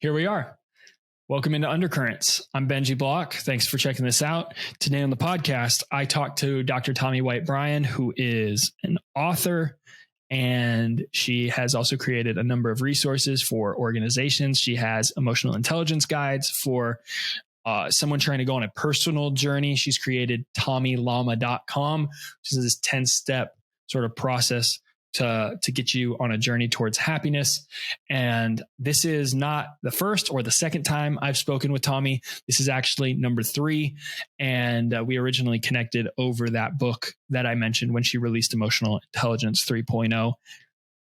Here we are. Welcome into Undercurrents. I'm Benji Block. Thanks for checking this out. Today on the podcast, I talked to Dr. Tomi White Bryan, who is an author, and she has also created a number of resources for organizations. She has emotional intelligence guides for someone trying to go on a personal journey. She's created TomiLlama.com, which is this 10-step sort of process to get you on a journey towards happiness. And this is not the first or the second time I've spoken with Tomi. This is actually number 3. And we originally connected over that book that I mentioned when she released Emotional Intelligence 3.0.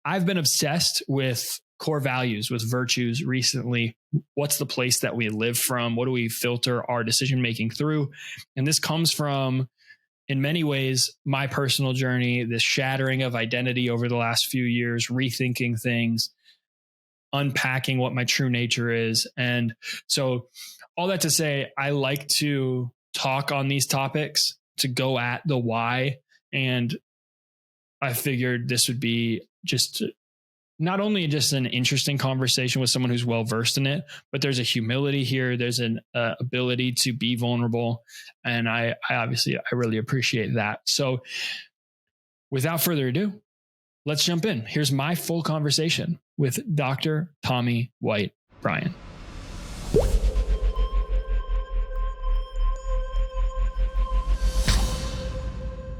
I've been obsessed with core values, with virtues recently. What's the place that we live from? What do we filter our decision making through? And this comes from, in many ways, my personal journey, this shattering of identity over the last few years, rethinking things, unpacking what my true nature is. And so all that to say, I like to talk on these topics, to go at the why. And I figured this would be just not only just an interesting conversation with someone who's well-versed in it, but there's a humility here. There's an ability to be vulnerable. And I really appreciate that. So without further ado, let's jump in. Here's my full conversation with Dr. Tomi White Bryan.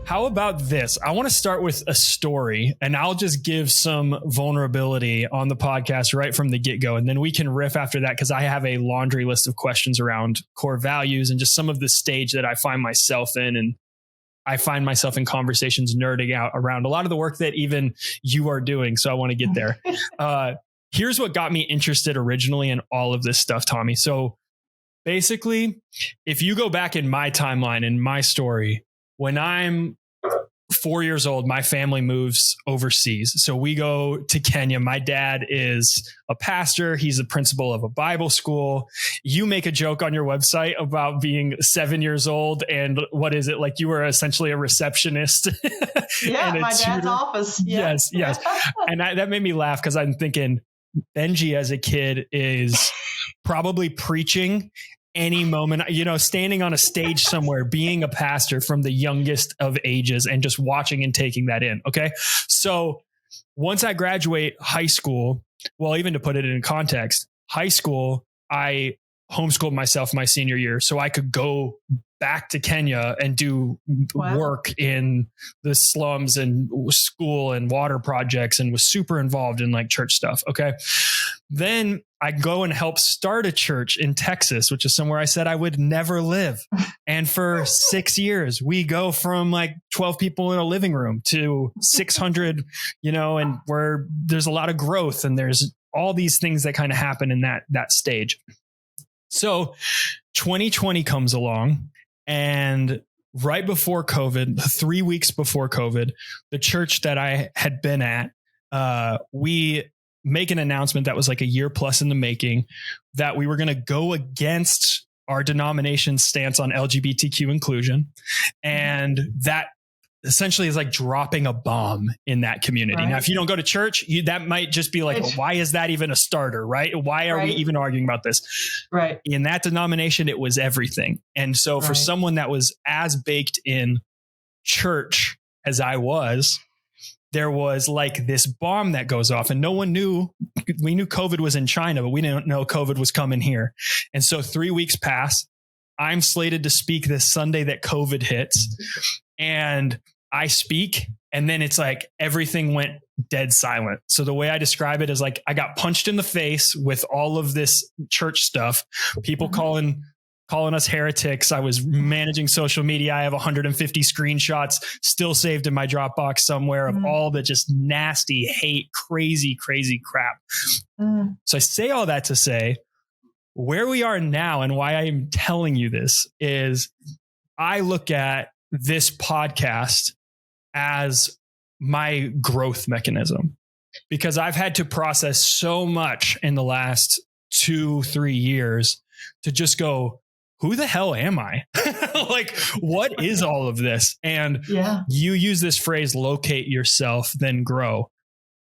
How about this? I want to start with a story, and I'll just give some vulnerability on the podcast right from the get-go. And then we can riff after that, because I have a laundry list of questions around core values and just some of the stage that I find myself in. And I find myself in conversations nerding out around a lot of the work that even you are doing. So I want to get there. Here's what got me interested originally in all of this stuff, Tomi. So basically, if you go back in my timeline, in my story, when I'm 4 years old, my family moves overseas. So we go to Kenya. My dad is a pastor. He's the principal of a Bible school. You make a joke on your website about being 7 years old. And what is it? Like you were essentially a receptionist. Yeah, my dad's office. Yeah. Yes. And that made me laugh, because I'm thinking Benji as a kid is probably preaching any moment, standing on a stage somewhere, being a pastor from the youngest of ages and just watching and taking that in. Okay. So once I graduate high school, well, even to put it in context, high school, I homeschooled myself my senior year so I could go back to Kenya and do work in the slums and school and water projects, and was super involved in like church stuff. Okay. Then I go and help start a church in Texas, which is somewhere I said I would never live. And for 6 years, we go from like 12 people in a living room to 600, and where there's a lot of growth and there's all these things that kind of happen in that stage. So 2020 comes along, and right before COVID, 3 weeks before COVID, the church that I had been at, we make an announcement that was like a year plus in the making, that we were going to go against our denomination's stance on LGBTQ inclusion. And that essentially is like dropping a bomb in that community. Right. Now, if you don't go to church, that might just be like, well, why is that even a starter? Right? Why are we even arguing about this? Right. In that denomination, it was everything. And so for someone that was as baked in church as I was, there was like this bomb that goes off, and no one knew. We knew COVID was in China, but we didn't know COVID was coming here. And so 3 weeks pass. I'm slated to speak this Sunday that COVID hits, and I speak, and then it's like everything went dead silent. So the way I describe it is like I got punched in the face with all of this church stuff, people calling us heretics. I was managing social media. I have 150 screenshots still saved in my Dropbox somewhere of all the just nasty hate, crazy crap. So I say all that to say where we are now, and why I'm telling you this is I look at this podcast as my growth mechanism, because I've had to process so much in the last 2-3 years to just go, who the hell am I? Like, what is all of this? And you use this phrase, locate yourself, then grow.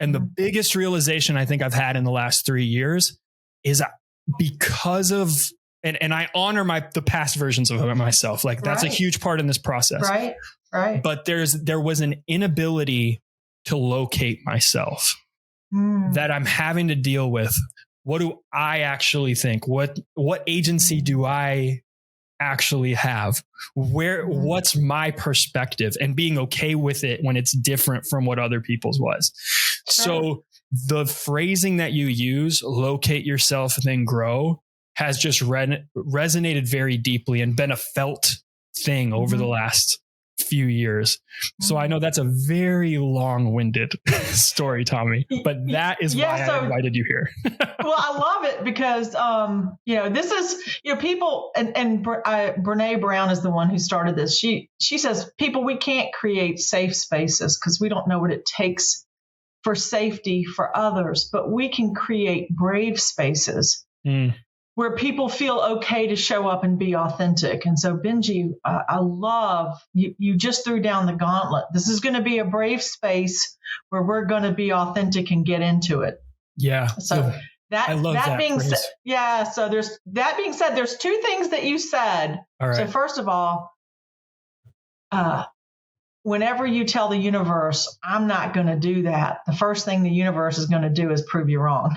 And the biggest realization I think I've had in the last 3 years is because of, and I honor the past versions of myself. Like that's a huge part in this process. Right. But there was an inability to locate myself that I'm having to deal with. What do I actually think? What agency do I actually have? What's my perspective, and being okay with it when it's different from what other people's was. So the phrasing that you use, locate yourself and then grow, has just resonated very deeply and been a felt thing over the last few years. So I know that's a very long-winded story, Tomi, but that is why I invited you here. Well, I love it because, this is, people, and Brene Brown is the one who started this. She says, people, we can't create safe spaces because we don't know what it takes for safety for others, but we can create brave spaces where people feel okay to show up and be authentic. And so, Benji, I love you just threw down the gauntlet. This is going to be a brave space where we're going to be authentic and get into it. Yeah. So that being said, there's two things that you said. All right. So first of all, whenever you tell the universe, I'm not going to do that, the first thing the universe is going to do is prove you wrong.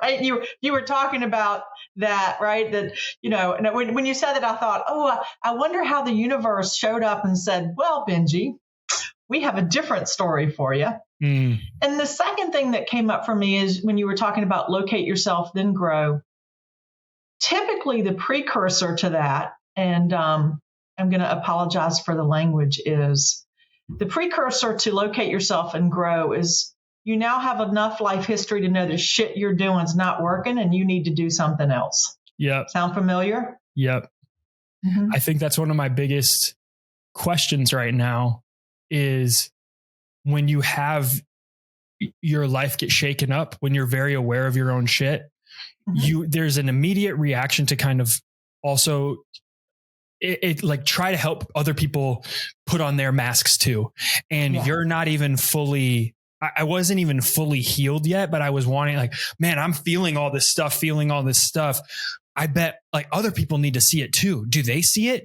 Right? You were talking about that, right? That, and when you said that, I thought, I wonder how the universe showed up and said, well, Benji, we have a different story for you. And the second thing that came up for me is when you were talking about locate yourself, then grow. Typically the precursor to that, and I'm going to apologize for the language, is the precursor to locate yourself and grow is you now have enough life history to know the shit you're doing is not working and you need to do something else. Yep. Sound familiar? Yep. I think that's one of my biggest questions right now is when you have your life get shaken up, when you're very aware of your own shit, there's an immediate reaction to kind of also it like try to help other people put on their masks too. And you're not even fully, I wasn't even fully healed yet, but I was wanting like, man, I'm feeling all this stuff. I bet like other people need to see it too. Do they see it?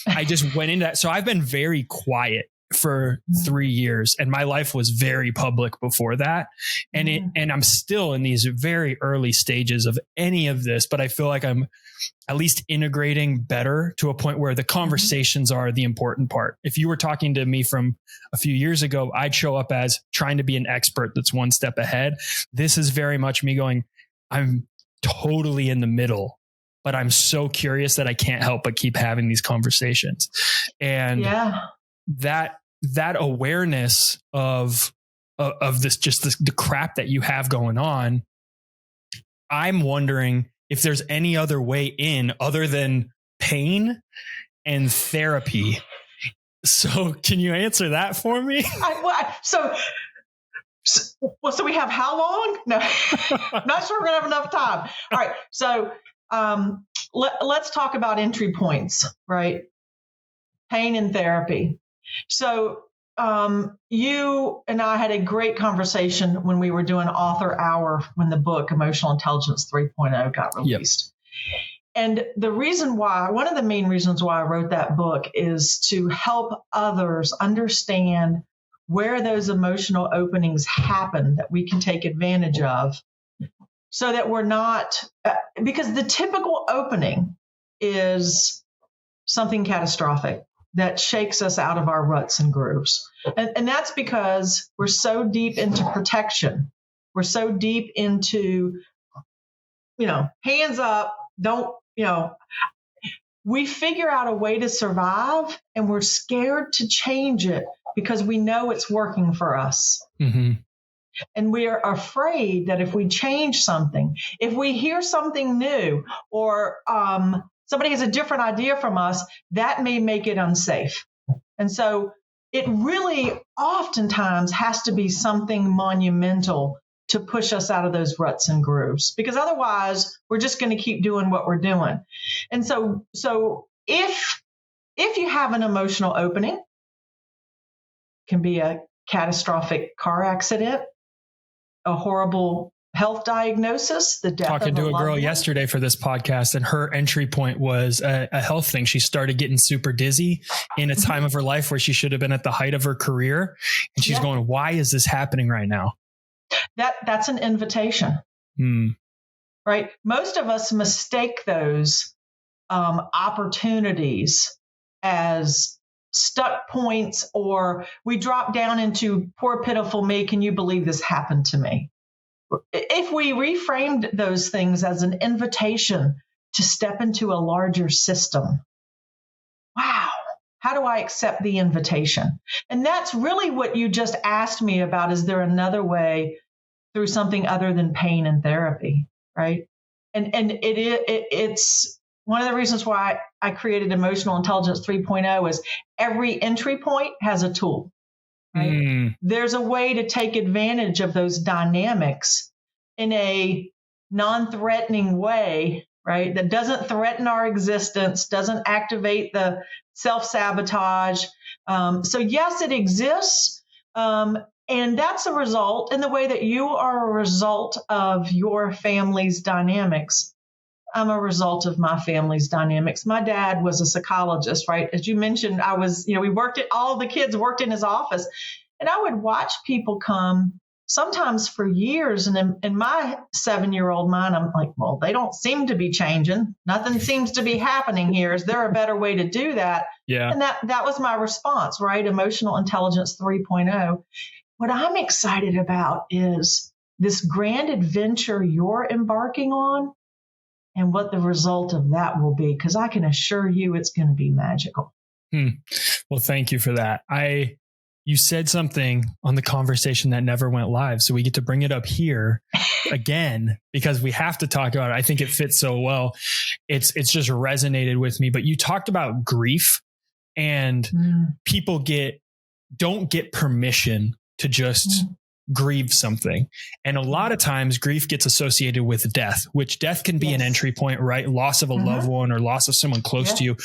I just went into that. So I've been very quiet for 3 years and my life was very public before that. And I'm still in these very early stages of any of this, but I feel like I'm at least integrating better to a point where the conversations are the important part. If you were talking to me from a few years ago, I'd show up as trying to be an expert that's one step ahead. This is very much me going, I'm totally in the middle, but I'm so curious that I can't help but keep having these conversations. And that awareness of this, just the crap that you have going on, I'm wondering if there's any other way in other than pain and therapy. So can you answer that for me? So we have how long? No, not sure we're going to have enough time. All right. So let's talk about entry points, right? Pain and therapy. So you and I had a great conversation when we were doing Author Hour when the book Emotional Intelligence 3.0 got released. And one of the main reasons why I wrote that book is to help others understand where those emotional openings happen that we can take advantage of so that we're not, because the typical opening is something catastrophic that shakes us out of our ruts and grooves. And that's because we're so deep into protection. We're so deep into, hands up, we figure out a way to survive and we're scared to change it because we know it's working for us. And we are afraid that if we change something, if we hear something new or somebody has a different idea from us, that may make it unsafe. And so it really oftentimes has to be something monumental to push us out of those ruts and grooves, because otherwise we're just going to keep doing what we're doing. And so if you have an emotional opening, it can be a catastrophic car accident, a horrible health diagnosis, the death talking of to a girl one. yesterday for this podcast, and her entry point was a health thing. She started getting super dizzy in a time of her life where she should have been at the height of her career. And she's going, why is this happening right now? That's an invitation, right? Most of us mistake those opportunities as stuck points, or we drop down into poor, pitiful me. Can you believe this happened to me? If we reframed those things as an invitation to step into a larger system, wow, how do I accept the invitation? And that's really what you just asked me about. Is there another way through something other than pain and therapy, right? And it's one of the reasons why I created Emotional Intelligence 3.0 is every entry point has a tool. Right? There's a way to take advantage of those dynamics in a non-threatening way, right? That doesn't threaten our existence, doesn't activate the self-sabotage. So yes, it exists. And that's a result in the way that you are a result of your family's dynamics. I'm a result of my family's dynamics. My dad was a psychologist, right? As you mentioned, all the kids worked in his office, and I would watch people come sometimes for years. And in my 7-year-old mind, I'm like, well, they don't seem to be changing. Nothing seems to be happening here. Is there a better way to do that? Yeah. And that was my response, right? Emotional Intelligence 3.0. What I'm excited about is this grand adventure you're embarking on, and what the result of that will be, because I can assure you it's going to be magical. Well, thank you for that. You said something on the conversation that never went live, so we get to bring it up here again because we have to talk about it. I think it fits so well. It's just resonated with me. But you talked about grief, and people don't get permission to just grieve something. And a lot of times grief gets associated with death, which death can be an entry point, right? Loss of a loved one or loss of someone close to you.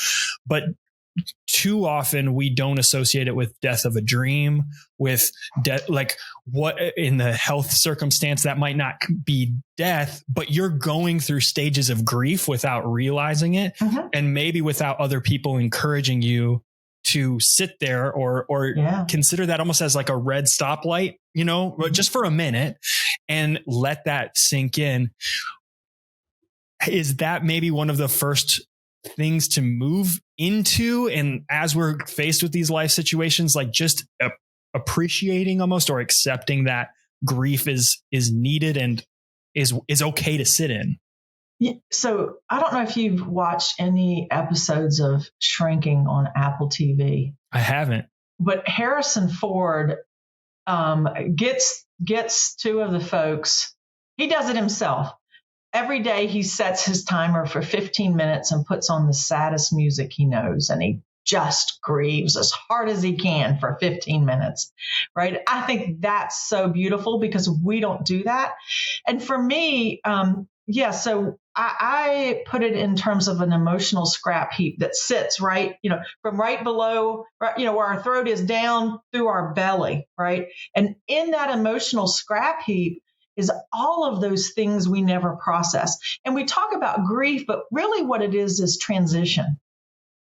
But too often we don't associate it with death of a dream, with death, like what in the health circumstance that might not be death, but you're going through stages of grief without realizing it. And maybe without other people encouraging you to sit there or consider that almost as like a red stoplight, just for a minute and let that sink in. Is that maybe one of the first things to move into? And as we're faced with these life situations, like just appreciating almost or accepting that grief is needed and is okay to sit in. Yeah, so I don't know if you've watched any episodes of Shrinking on Apple TV. I haven't. But Harrison Ford gets two of the folks. He does it himself. Every day he sets his timer for 15 minutes and puts on the saddest music he knows. And he just grieves as hard as he can for 15 minutes, right? I think that's so beautiful because we don't do that. And for me, so I put it in terms of an emotional scrap heap that sits right, from right below, right, where our throat is down through our belly, right? And in that emotional scrap heap is all of those things we never process. And we talk about grief, but really what it is transition,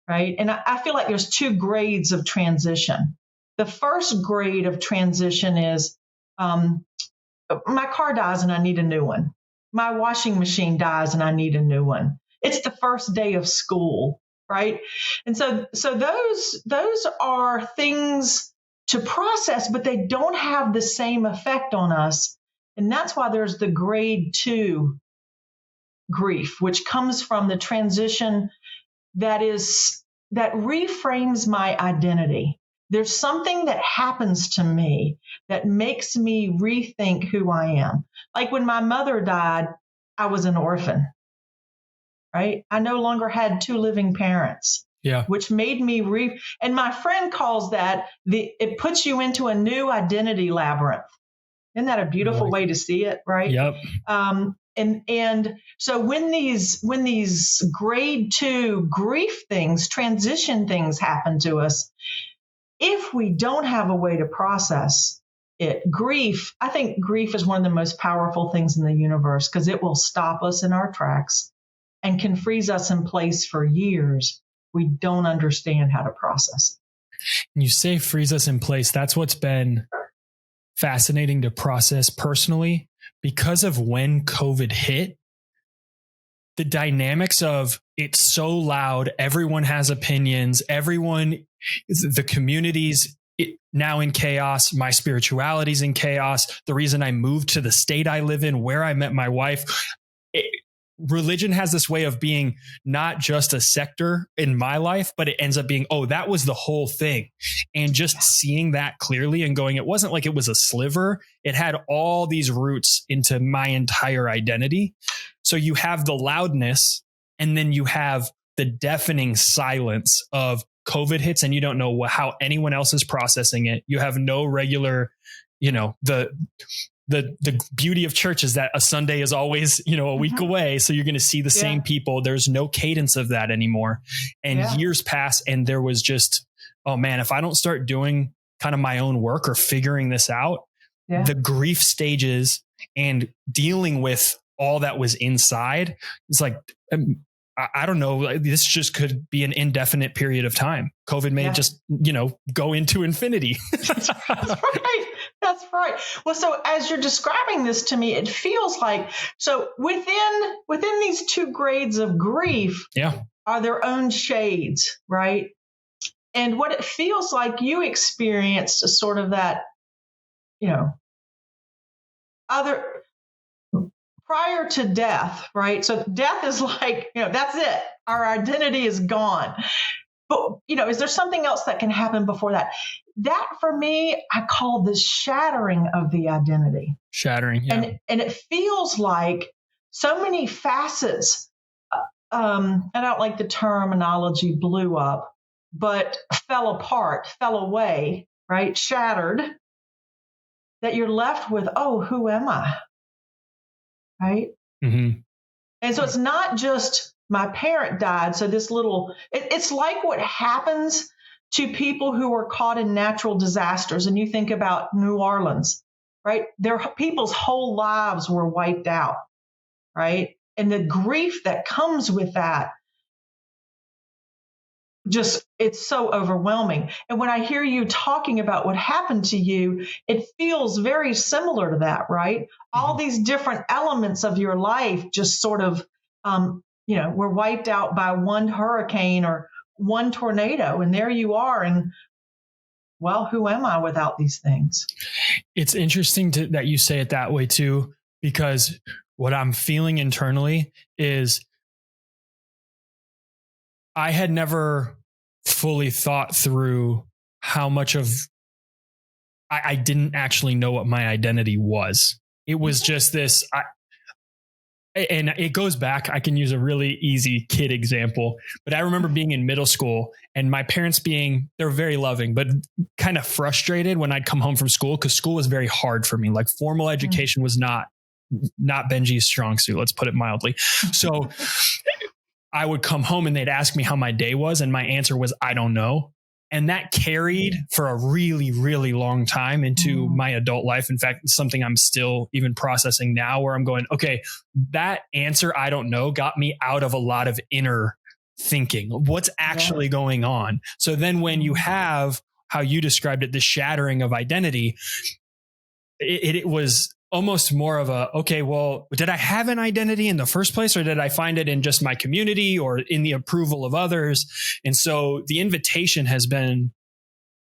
right? And I feel like there's two grades of transition. The first grade of transition is my car dies and I need a new one. My washing machine dies and I need a new one. It's the first day of school, right? And so those are things to process, but they don't have the same effect on us. And that's why there's the grade 2 grief, which comes from the transition that reframes my identity. There's something that happens to me that makes me rethink who I am. Like when my mother died, I was an orphan, right? I no longer had 2 living parents, which made me and my friend calls that it puts you into a new identity labyrinth. Isn't that a beautiful way to see it, right? Yep. And so when these grade 2 grief things, transition things happen to us, if we don't have a way to process it. Grief, I think grief is one of the most powerful things in the universe because it will stop us in our tracks and can freeze us in place for years. We don't understand how to process it. You say freeze us in place. That's what's been fascinating to process personally because of when COVID hit. The dynamics of it's so loud. Everyone has opinions. The community's now in chaos. My spirituality's in chaos. The reason I moved to the state I live in, where I met my wife, religion has this way of being not just a sector in my life, but it ends up being, oh, that was the whole thing. And just seeing that clearly and going, it wasn't like it was a sliver. It had all these roots into my entire identity. So you have the loudness and then you have the deafening silence of COVID hits and you don't know how anyone else is processing it. You have no regular, the beauty of church is that a Sunday is always, a week away. So you're going to see the same people. There's no cadence of that anymore. And years pass and there was just, oh man, if I don't start doing kind of my own work or figuring this out, the grief stages and dealing with all that was inside, it's like, I don't know, this just could be an indefinite period of time. COVID may just, go into infinity. That's right. That's right. Well, so as you're describing this to me, it feels like, so within these two grades of grief are their own shades, right? And what it feels like you experienced is sort of that, other prior to death, right? So death is like, that's it. Our identity is gone. But, is there something else that can happen before that? That for me, I call the shattering of the identity. Shattering, yeah. And it feels like so many facets. I don't like the terminology blew up, but fell apart, fell away, right? Shattered. That you're left with, oh, who am I? Right? Mm-hmm. And so it's not just my parent died. So this it's like what happens to people who are caught in natural disasters. And you think about New Orleans, right? People's whole lives were wiped out, right? And the grief that comes with that, it's so overwhelming. And when I hear you talking about what happened to you, it feels very similar to that, right? All these different elements of your life just sort of, were wiped out by one hurricane or one tornado. And there you are. And well, who am I without these things? It's interesting that you say it that way too, because what I'm feeling internally is I had never fully thought through how much of I didn't actually know what my identity was. It was just this, and it goes back. I can use a really easy kid example, but I remember being in middle school and my parents they're very loving, but kind of frustrated when I'd come home from school because school was very hard for me. Like formal education was not Benji's strong suit. Let's put it mildly. So I would come home and they'd ask me how my day was. And my answer was, I don't know. And that carried for a really, really long time into my adult life. In fact, it's something I'm still even processing now where I'm going, okay, that answer, I don't know, got me out of a lot of inner thinking. What's actually going on? So then when you have how you described it, the shattering of identity, it was almost more of a, okay, well, did I have an identity in the first place or did I find it in just my community or in the approval of others? And so the invitation has been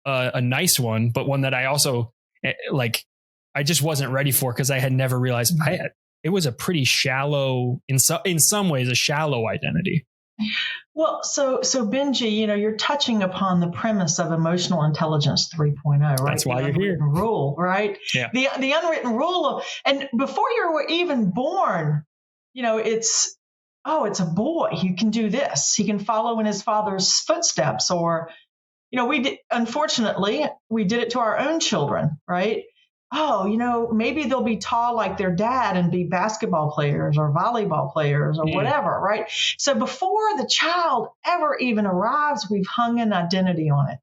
a nice one, but one that I also I just wasn't ready for because I had never realized it was a pretty shallow, in some ways, a shallow identity. Well, so Benji, you're touching upon the premise of emotional intelligence 3.0, right? That's why you're here. Rule, right? Yeah. The unwritten rule and before you were even born, it's a boy. He can do this. He can follow in his father's footsteps. Or, unfortunately, we did it to our own children, right? Oh, maybe they'll be tall like their dad and be basketball players or volleyball players or whatever, right? So before the child ever even arrives, we've hung an identity on it.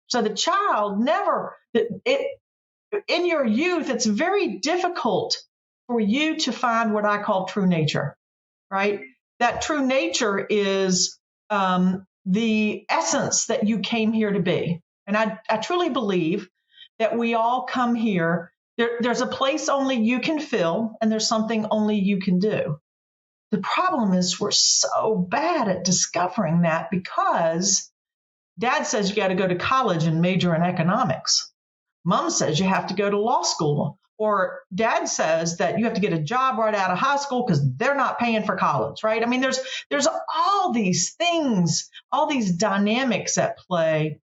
So the child never, in your youth, it's very difficult for you to find what I call true nature, right? That true nature is the essence that you came here to be. And I truly believe that we all come here. There's a place only you can fill, and there's something only you can do. The problem is we're so bad at discovering that because Dad says you got to go to college and major in economics. Mom says you have to go to law school. Or Dad says that you have to get a job right out of high school because they're not paying for college, right? I mean, there's all these things, all these dynamics at play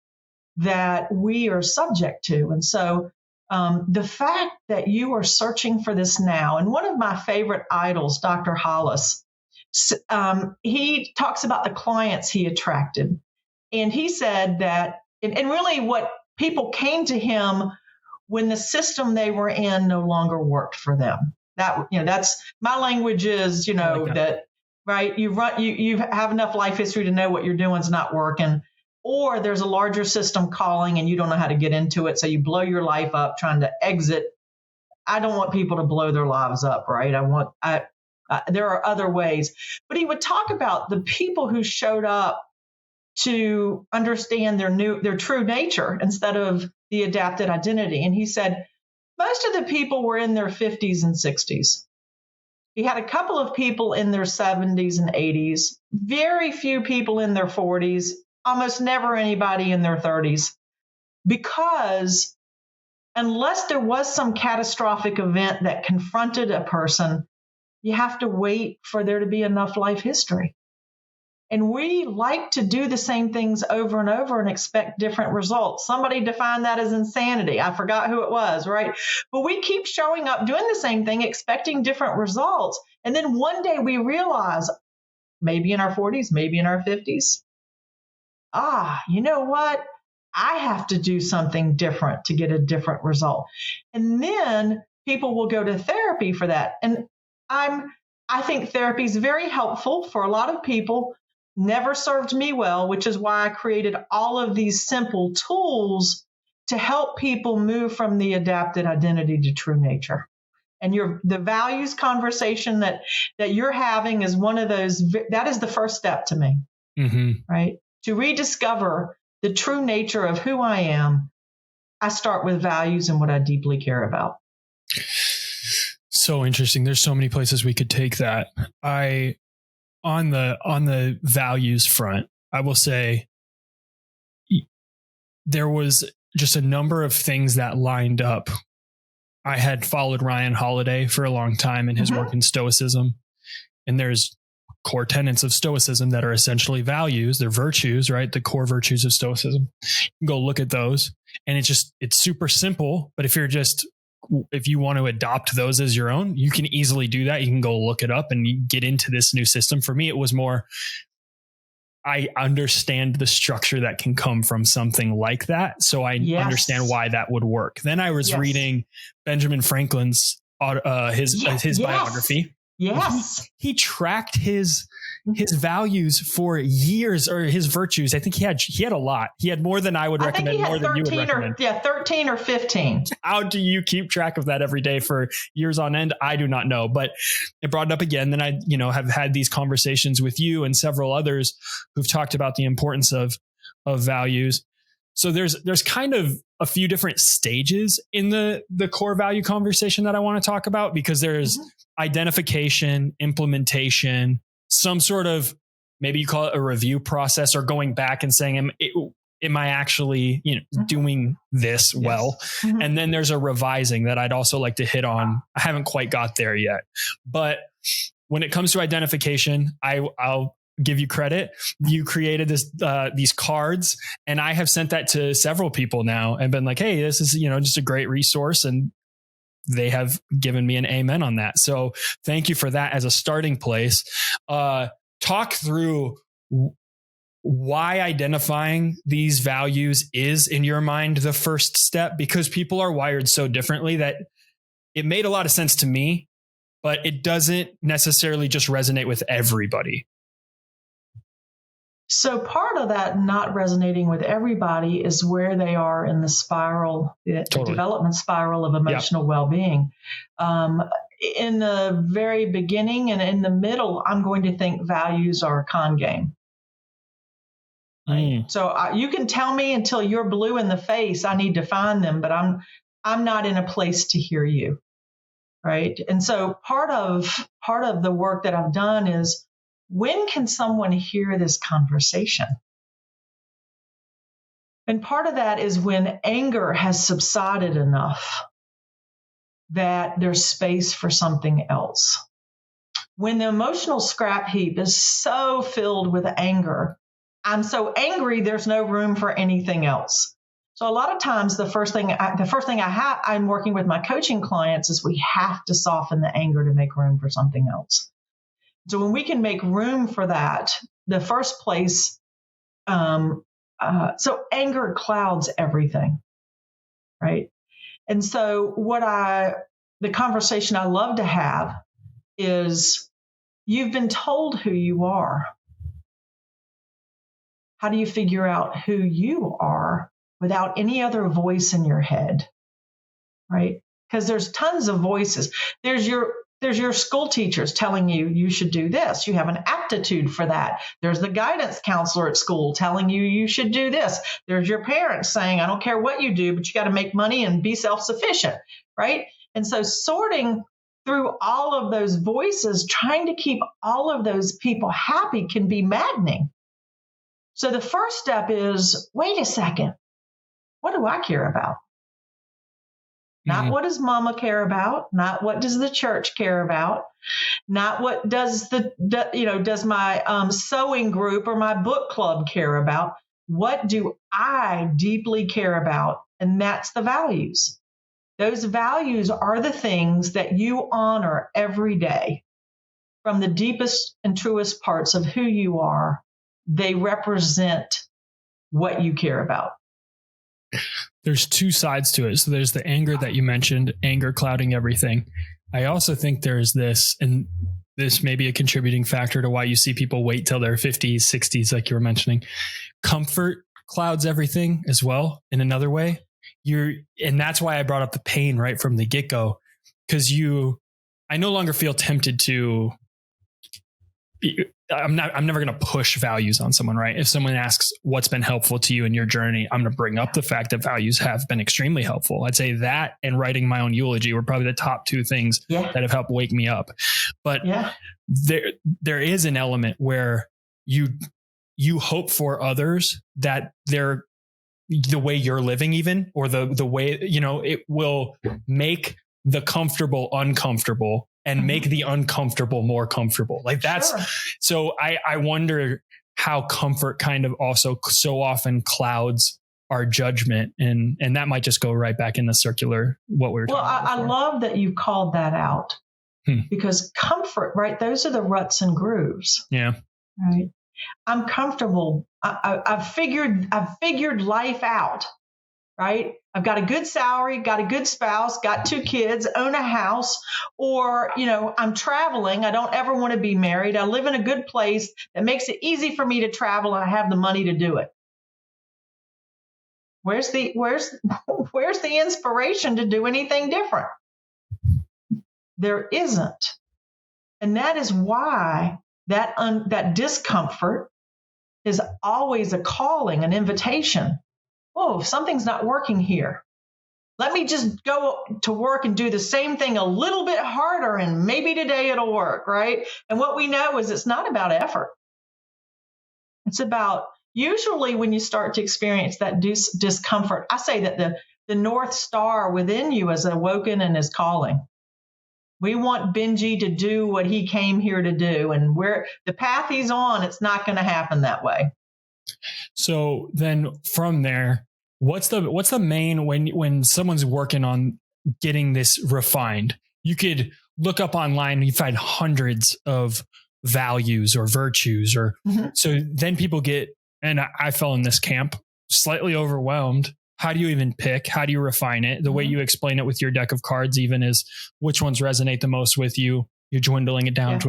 that we are subject to. And so the fact that you are searching for this now, and one of my favorite idols, Dr. Hollis, he talks about the clients he attracted. And he said that, and really what people came to him when the system they were in no longer worked for them. That's my language is, that, right? You have enough life history to know what you're doing is not working, or there's a larger system calling and you don't know how to get into it. So you blow your life up trying to exit. I don't want people to blow their lives up, right? There are other ways, but he would talk about the people who showed up to understand their true nature instead of the adapted identity. And he said, most of the people were in their 50s and 60s. He had a couple of people in their 70s and 80s, very few people in their 40s, almost never anybody in their 30s, because unless there was some catastrophic event that confronted a person, you have to wait for there to be enough life history. And we like to do the same things over and over and expect different results. Somebody defined that as insanity. I forgot who it was, right? But we keep showing up doing the same thing, expecting different results. And then one day we realize, maybe in our 40s, maybe in our 50s, you know what? I have to do something different to get a different result. And then people will go to therapy for that. And I think therapy is very helpful for a lot of people. Never served me well, which is why I created all of these simple tools to help people move from the adapted identity to true nature. And the values conversation that you're having is one of those. That is the first step to me, right? To rediscover the true nature of who I am, I start with values and what I deeply care about. So interesting. There's so many places we could take that. On the values front, I will say there was just a number of things that lined up. I had followed Ryan Holiday for a long time in his work in Stoicism. And there's core tenets of Stoicism that are essentially values. They're virtues, right? The core virtues of Stoicism. You can go look at those. And it's super simple. But if you want to adopt those as your own, you can easily do that. You can go look it up and you get into this new system. For me, it was more, I understand the structure that can come from something like that. So I understand why that would work. Then I was reading Benjamin Franklin's his biography. Yes. He tracked his values for years, or his virtues. I think he had a lot. He had more than I would recommend, more than you would recommend. 13 or 15. How do you keep track of that every day for years on end? I do not know, but it brought it up again. Then I, have had these conversations with you and several others who've talked about the importance of values. So there's kind of a few different stages in the core value conversation that I want to talk about, because there's identification, implementation, some sort of, maybe you call it a review process, or going back and saying, am I actually doing this well? And then there's a revising that I'd also like to hit on. I haven't quite got there yet, but when it comes to identification, I'll give you credit. You created these cards, and I have sent that to several people now and been like, hey, this is, just a great resource. And they have given me an amen on that. So thank you for that as a starting place. Talk through why identifying these values is, in your mind, the first step, because people are wired so differently that it made a lot of sense to me, but it doesn't necessarily just resonate with everybody. So part of that not resonating with everybody is where they are in the spiral, the development spiral of emotional well-being. In the very beginning and in the middle, I'm going to think values are a con game. Right? So you can tell me until you're blue in the face, I need to find them, but I'm not in a place to hear you. Right. And so part of the work that I've done is, when can someone hear this conversation? And part of that is when anger has subsided enough that there's space for something else. When the emotional scrap heap is so filled with anger, I'm so angry, there's no room for anything else. So a lot of times the first thing I'm working with my coaching clients is we have to soften the anger to make room for something else. So when we can make room for that, the first place, so anger clouds everything, right? And so the conversation I love to have is, you've been told who you are. How do you figure out who you are without any other voice in your head, right? Because there's tons of voices. There's your school teachers telling you should do this. You have an aptitude for that. There's the guidance counselor at school telling you should do this. There's your parents saying, I don't care what you do, but you got to make money and be self-sufficient, right? And so sorting through all of those voices, trying to keep all of those people happy can be maddening. So the first step is, wait a second, what do I care about? Not what does mama care about? Not what does the church care about? Not what does does my sewing group or my book club care about? What do I deeply care about? And that's the values. Those values are the things that you honor every day. From the deepest and truest parts of who you are, they represent what you care about. There's two sides to it. So there's the anger that you mentioned, anger clouding everything. I also think there's this, and this may be a contributing factor to why you see people wait till their 50s, 60s, like you were mentioning. Comfort clouds everything as well in another way. And that's why I brought up the pain right from the get-go, because I no longer feel tempted to, I'm never going to push values on someone, right? If someone asks what's been helpful to you in your journey, I'm going to bring up the fact that values have been extremely helpful. I'd say that and writing my own eulogy were probably the top two things that have helped wake me up. But there is an element where you hope for others that they're the way you're living, even, or the way, it will make the comfortable uncomfortable and make the uncomfortable more comfortable. Like that's, so I wonder how comfort kind of also so often clouds our judgment. And that might just go right back in the circular, what we were talking about. I love that you called that out because comfort, right? Those are the ruts and grooves. Yeah. Right. I'm comfortable. I've figured life out, right? I've got a good salary, got a good spouse, got 2 kids, own a house, or, I'm traveling. I don't ever want to be married. I live in a good place that makes it easy for me to travel, and I have the money to do it. Where's the inspiration to do anything different? There isn't. And that is why that discomfort is always a calling, an invitation. Oh, something's not working here. Let me just go to work and do the same thing a little bit harder, and maybe today it'll work, right? And what we know is it's not about effort. It's about, usually when you start to experience that discomfort, I say that the North Star within you is awoken and is calling. We want Benji to do what he came here to do. And where the path he's on, it's not going to happen that way. So then from there, what's the main, when someone's working on getting this refined, you could look up online and you find hundreds of values or virtues so then people get, and I fell in this camp, slightly overwhelmed. How do you even pick? How do you refine it? The way you explain it with your deck of cards even is which ones resonate the most with you. You're dwindling it down,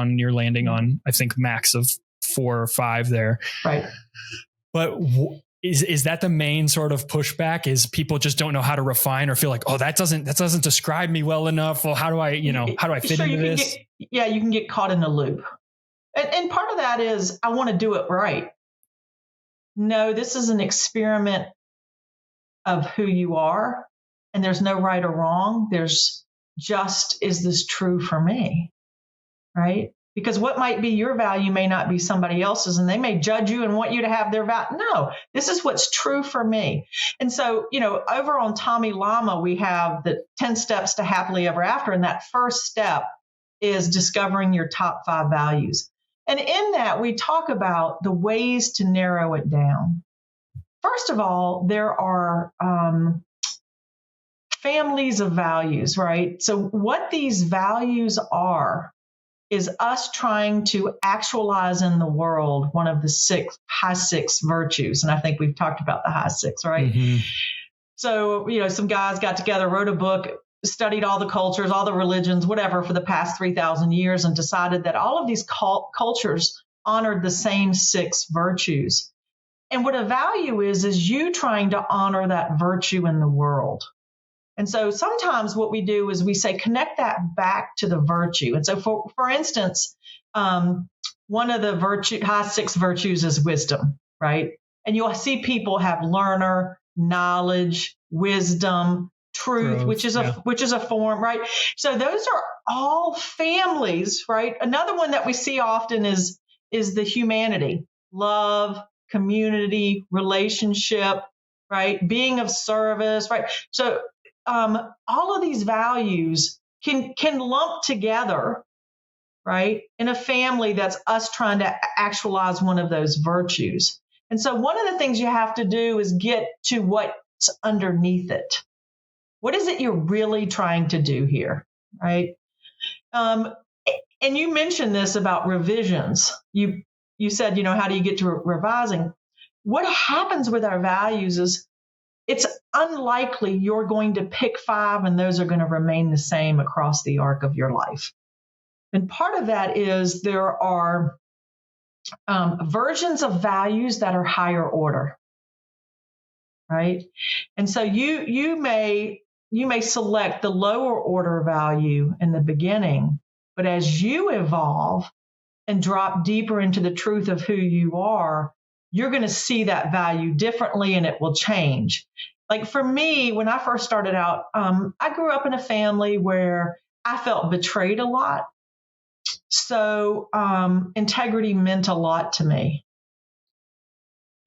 and you're landing on, I think, max of 4 or 5 there. Right. But is that the main sort of pushback? Is people just don't know how to refine or feel like, oh, that doesn't describe me well enough. Well, how do I fit into this? You can get caught in a loop. And part of that is, I want to do it right. No, this is an experiment of who you are, and there's no right or wrong. There's just, is this true for me? Right? Because what might be your value may not be somebody else's, and they may judge you and want you to have their value. No, this is what's true for me. And so, over on Tommy Lama, we have the 10 steps to happily ever after. And that first step is discovering your top 5 values. And in that, we talk about the ways to narrow it down. First of all, there are families of values, right? So what these values are is us trying to actualize in the world one of the high 6 virtues. And I think we've talked about the high 6, right? Mm-hmm. So, some guys got together, wrote a book, studied all the cultures, all the religions, whatever, for the past 3,000 years, and decided that all of these cultures honored the same 6 virtues. And what a value is you trying to honor that virtue in the world. And so sometimes what we do is we say, connect that back to the virtue. And so for instance, one of the high 6 virtues is wisdom, right? And you'll see people have learner, knowledge, wisdom, truth, which is a form, right? So those are all families, right? Another one that we see often is the humanity, love, community, relationship, right? Being of service, right? So all of these values can lump together, right, in a family that's us trying to actualize one of those virtues. And so one of the things you have to do is get to what's underneath it. What is it you're really trying to do here, right? And you mentioned this about revisions. You said, how do you get to revising? What happens with our values is it's unlikely you're going to pick 5 and those are going to remain the same across the arc of your life. And part of that is there are versions of values that are higher order, right? And so you may select the lower order value in the beginning, but as you evolve and drop deeper into the truth of who you are, you're going to see that value differently and it will change. Like for me, when I first started out, I grew up in a family where I felt betrayed a lot. So integrity meant a lot to me.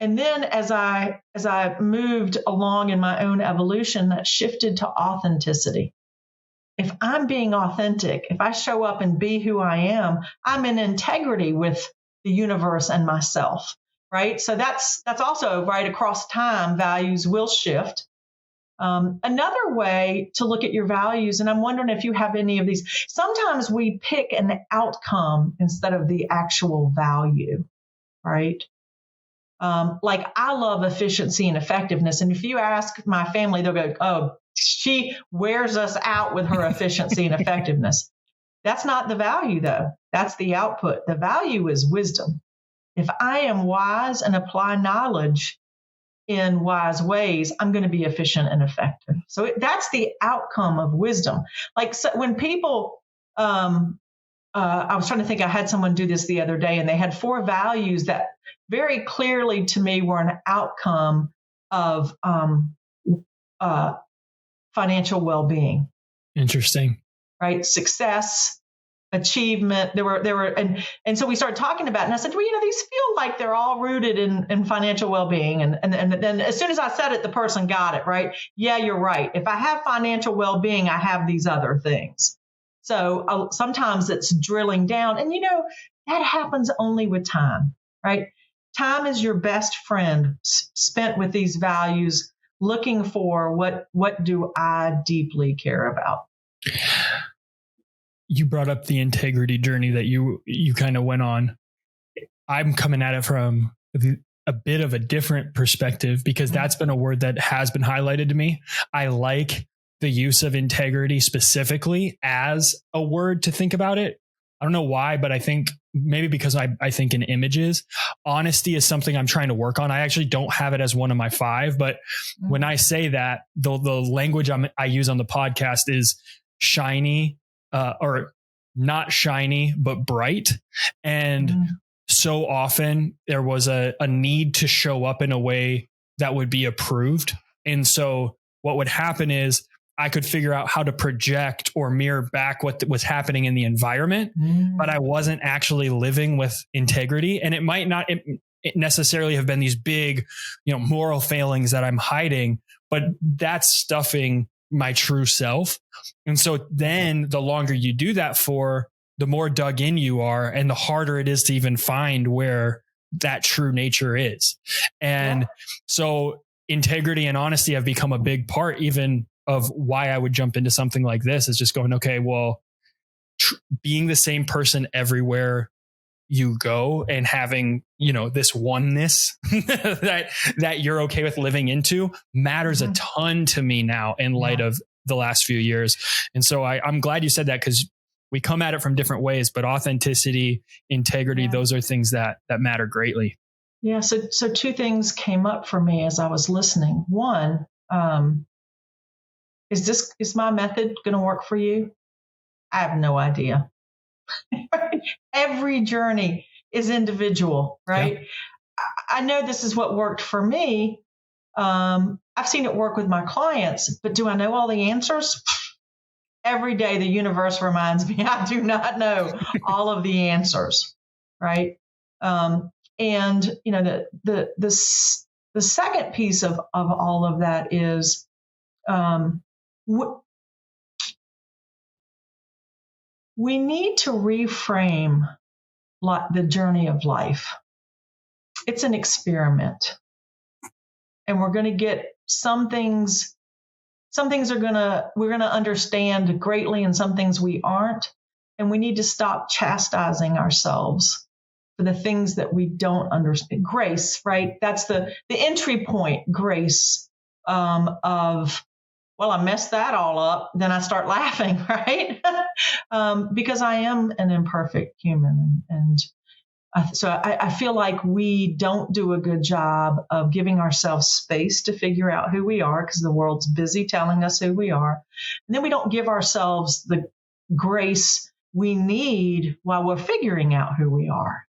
And then as I moved along in my own evolution, that shifted to authenticity. If I'm being authentic, if I show up and be who I am, I'm in integrity with the universe and myself. Right. So that's also right across time, values will shift. Another way to look at your values, and I'm wondering if you have any of these, sometimes we pick an outcome instead of the actual value. Right. Like I love efficiency and effectiveness. And if you ask my family, they'll go, oh, she wears us out with her efficiency and effectiveness. That's not the value, though. That's the output. The value is wisdom. If I am wise and apply knowledge in wise ways, I'm going to be efficient and effective. So that's the outcome of wisdom. Like so when people, I was trying to think, I had someone do this the other day, and they had 4 values that very clearly to me were an outcome of financial well-being. Interesting. Right? Success, achievement. There were, and so we started talking about it, and I said, well, these feel like they're all rooted in financial well-being. And then as soon as I said it, the person got it, right? Yeah, you're right. If I have financial well-being, I have these other things. So sometimes it's drilling down, and that happens only with time, right? Time is your best friend spent with these values, looking for what do I deeply care about. You brought up the integrity journey that you kind of went on. I'm coming at it from a bit of a different perspective, because that's been a word that has been highlighted to me. I like the use of integrity specifically as a word to think about it. I don't know why, but I think maybe because I think in images. Honesty is something I'm trying to work on. I actually don't have it as one of my 5, but when I say that, the language I use on the podcast is shiny, or not shiny, but bright. And so often there was a need to show up in a way that would be approved. And so what would happen is I could figure out how to project or mirror back what was happening in the environment, but I wasn't actually living with integrity. And it might not it necessarily have been these big, moral failings that I'm hiding, but that's stuffing my true self. And so then the longer you do that for, the more dug in you are, and the harder it is to even find where that true nature is. And so integrity and honesty have become a big part even of why I would jump into something like this, is just going, okay, well, being the same person everywhere you go and having, this oneness that you're okay with living into matters a ton to me now in light of the last few years. And so I'm glad you said that, because we come at it from different ways, but authenticity, integrity, those are things that matter greatly. Yeah. So 2 things came up for me as I was listening. One, is my method going to work for you? I have no idea. Every journey is individual, right? Yeah. I know this is what worked for me. I've seen it work with my clients, but do I know all the answers? Every day the universe reminds me I do not know all of the answers, right? And the second piece of all of that is we need to reframe the journey of life. It's an experiment, and we're going to get some things we're going to understand greatly, and some things we aren't. And we need to stop chastising ourselves for the things that we don't understand. Grace, right? That's the entry point, grace, of, well, I messed that all up. Then I start laughing, right? Because I am an imperfect human. And so I feel like we don't do a good job of giving ourselves space to figure out who we are, because the world's busy telling us who we are. And then we don't give ourselves the grace we need while we're figuring out who we are.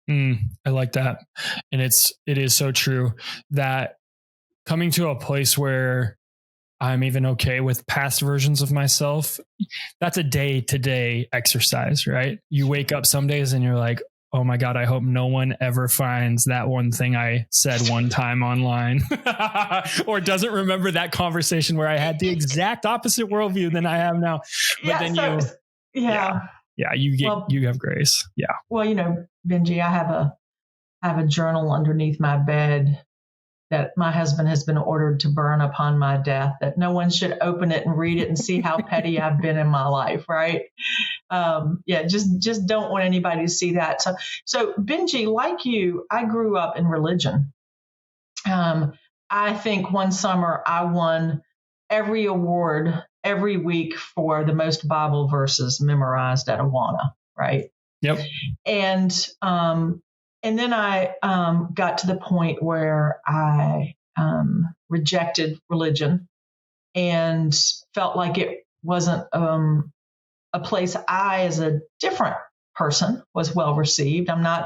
I like that. And it is so true that coming to a place where I'm even okay with past versions of myself, that's a day-to-day exercise, right? You wake up some days and you're like, oh my God, I hope no one ever finds that one thing I said one time online or doesn't remember that conversation where I had the exact opposite worldview than I have now. But you have grace. Yeah. Well, Benji, I have a journal underneath my bed that my husband has been ordered to burn upon my death, that no one should open it and read it and see how petty I've been in my life. Right. Just don't want anybody to see that. So Benji, like you, I grew up in religion. I think one summer I won every award every week for the most Bible verses memorized at Awana. Right. Yep. And then I got to the point where I rejected religion and felt like it wasn't a place I, as a different person, was well received. None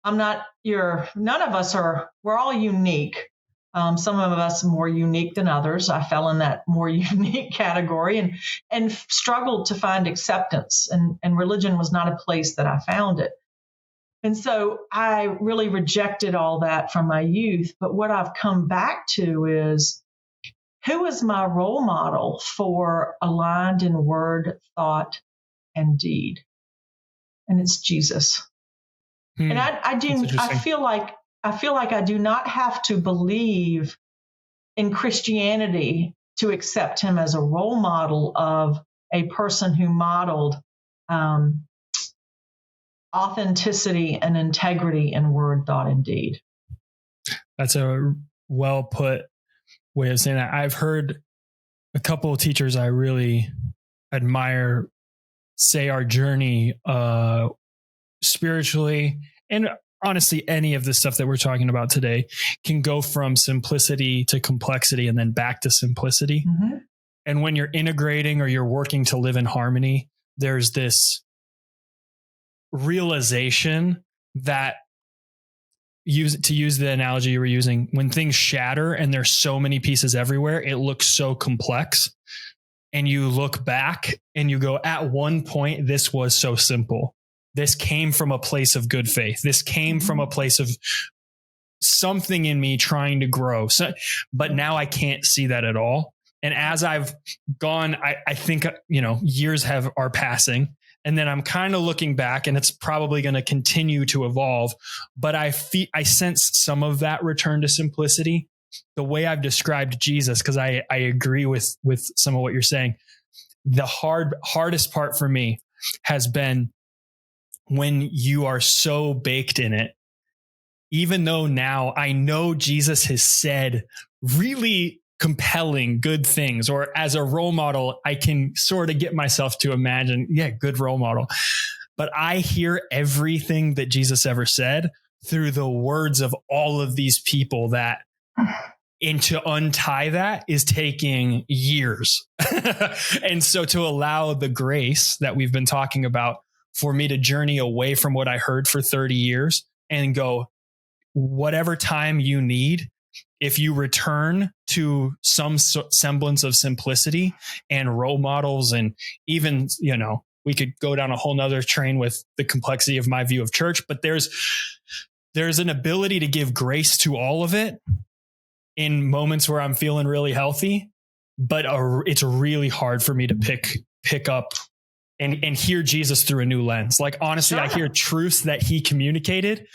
of us are, we're all unique. Some of us more unique than others. I fell in that more unique category and struggled to find acceptance. And religion was not a place that I found it. And so I really rejected all that from my youth. But what I've come back to is, who is my role model for aligned in word, thought, and deed? And it's Jesus. And I feel like I do not have to believe in Christianity to accept him as a role model of a person who modeled authenticity and integrity in word, thought, and deed. That's a well put way of saying that. I've heard a couple of teachers I really admire say our journey spiritually, and honestly, any of the stuff that we're talking about today can go from simplicity to complexity and then back to simplicity. Mm-hmm. And when you're integrating or you're working to live in harmony, there's this realization that, to use the analogy you were using, when things shatter and there's so many pieces everywhere, it looks so complex. And you look back and you go, at one point, this was so simple. This came from a place of good faith. This came from a place of something in me trying to grow. So, but now I can't see that at all. And as I've gone, I think, years are passing. And then I'm kind of looking back, and it's probably going to continue to evolve. But I sense some of that return to simplicity. The way I've described Jesus, because I agree with some of what you're saying. The hardest part for me has been when you are so baked in it, even though now I know Jesus has said really compelling, good things, or as a role model, I can sort of get myself to imagine, good role model. But I hear everything that Jesus ever said through the words of all of these people and to untie that is taking years. And so to allow the grace that we've been talking about for me to journey away from what I heard for 30 years and go, whatever time you need, if you return to some semblance of simplicity and role models, and even, we could go down a whole nother train with the complexity of my view of church, but there's an ability to give grace to all of it in moments where I'm feeling really healthy, but it's really hard for me to pick up and hear Jesus through a new lens. Like, honestly, sure. I hear truths that he communicated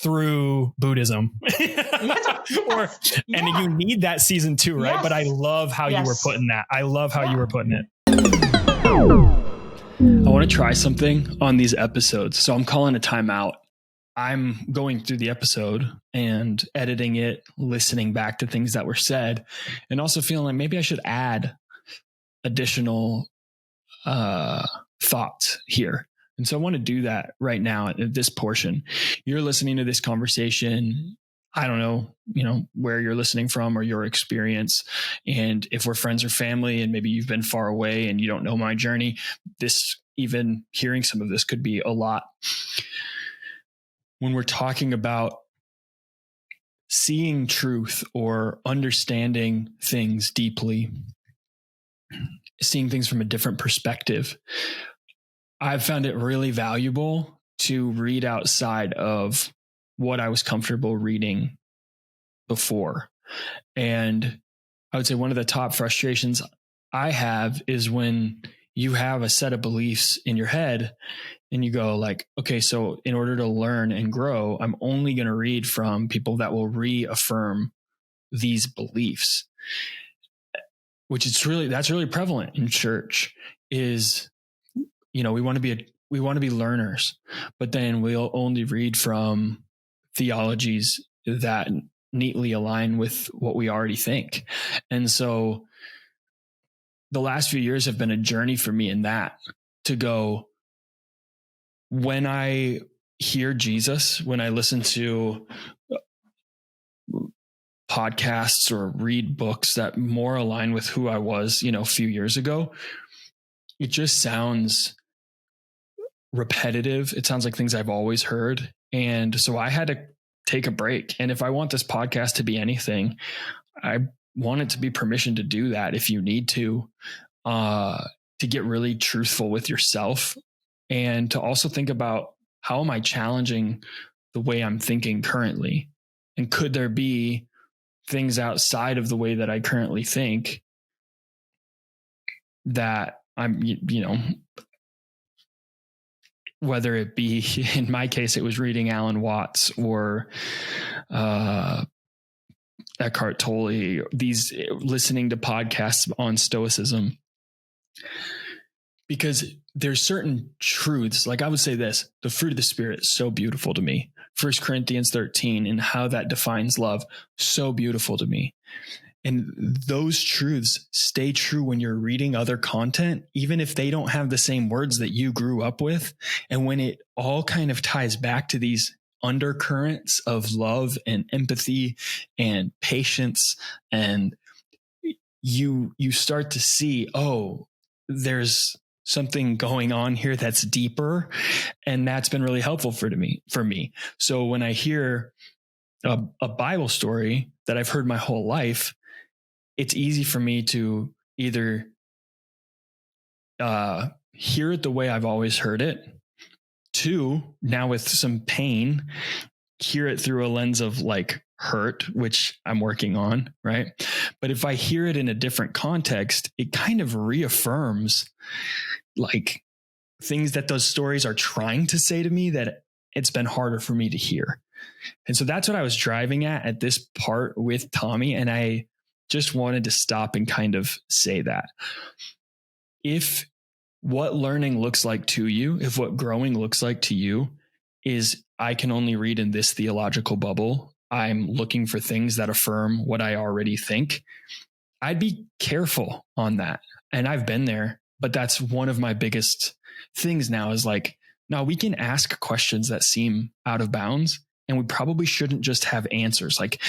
through Buddhism. And you need that season too, right? Yes. But I love how you were putting that. I love how you were putting it. I want to try something on these episodes. So I'm calling a timeout. I'm going through the episode and editing it, listening back to things that were said, and also feeling like maybe I should add additional thoughts here. And so I want to do that right now at this portion. You're listening to this conversation. I don't know, where you're listening from or your experience. And if we're friends or family, and maybe you've been far away and you don't know my journey, even hearing some of this could be a lot. When we're talking about seeing truth or understanding things deeply, seeing things from a different perspective, I've found it really valuable to read outside of what I was comfortable reading before. And I would say one of the top frustrations I have is when you have a set of beliefs in your head and you go like, okay, so in order to learn and grow, I'm only going to read from people that will reaffirm these beliefs, that's really prevalent in church is, we want to be learners, but then we'll only read from theologies that neatly align with what we already think. And so the last few years have been a journey for me in that, to go, when I hear Jesus, when I listen to podcasts or read books that more align with who I was, a few years ago, it just sounds repetitive. It sounds like things I've always heard. And so I had to take a break. And if I want this podcast to be anything, I want it to be permission to do that if you need to get really truthful with yourself, and to also think about, how am I challenging the way I'm thinking currently? And could there be things outside of the way that I currently think that I'm, whether it be, in my case, it was reading Alan Watts or Eckhart Tolle, listening to podcasts on Stoicism, because there's certain truths. Like I would say this, the fruit of the Spirit is so beautiful to me. 1 Corinthians 13 and how that defines love, so beautiful to me. And those truths stay true when you're reading other content, even if they don't have the same words that you grew up with. And when it all kind of ties back to these undercurrents of love and empathy and patience, and you start to see, oh, there's something going on here that's deeper. And that's been really helpful for me. So when I hear a Bible story that I've heard my whole life, it's easy for me to either hear it the way I've always heard it, to now with some pain, hear it through a lens of like hurt, which I'm working on, right? But if I hear it in a different context, it kind of reaffirms like things that those stories are trying to say to me that it's been harder for me to hear. And so that's what I was driving at this part with Tomi. And I just wanted to stop and kind of say that if what learning looks like to you, if what growing looks like to you is I can only read in this theological bubble, I'm looking for things that affirm what I already think, I'd be careful on that. And I've been there, but that's one of my biggest things now is like, now we can ask questions that seem out of bounds, and we probably shouldn't just have answers. Like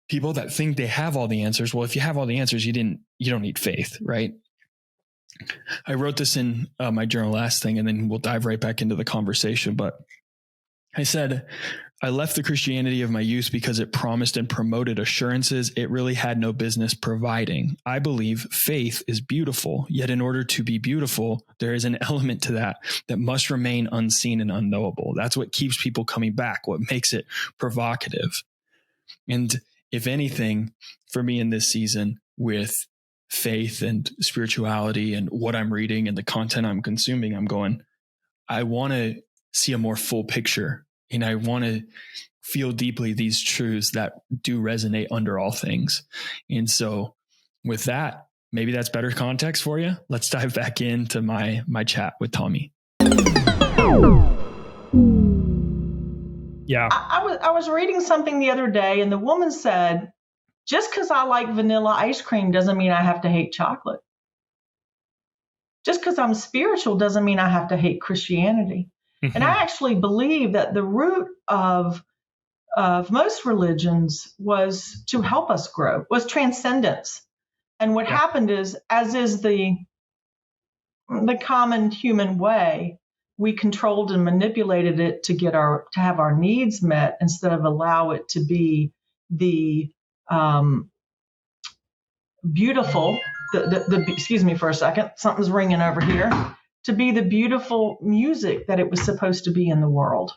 people that think they have all the answers. Well, if you have all the answers, you don't need faith, right? I wrote this in my journal last thing, and then we'll dive right back into the conversation. But I said, I left the Christianity of my youth because it promised and promoted assurances it really had no business providing. I believe faith is beautiful, yet in order to be beautiful, there is an element to that must remain unseen and unknowable. That's what keeps people coming back, what makes it provocative. And if anything, for me in this season with faith and spirituality and what I'm reading and the content I'm consuming, I'm going, I want to see a more full picture. And I want to feel deeply these truths that do resonate under all things. And so with that, maybe that's better context for you. Let's dive back into my chat with Tomi. Yeah. I was reading something the other day, and the woman said, just because I like vanilla ice cream doesn't mean I have to hate chocolate. Just because I'm spiritual doesn't mean I have to hate Christianity. Mm-hmm. And I actually believe that the root of most religions was to help us grow, was transcendence. And what happened is, as is the common human way, we controlled and manipulated it to have our needs met instead of allow it to be the beautiful. Excuse me for a second. Something's ringing over here. To be the beautiful music that it was supposed to be in the world.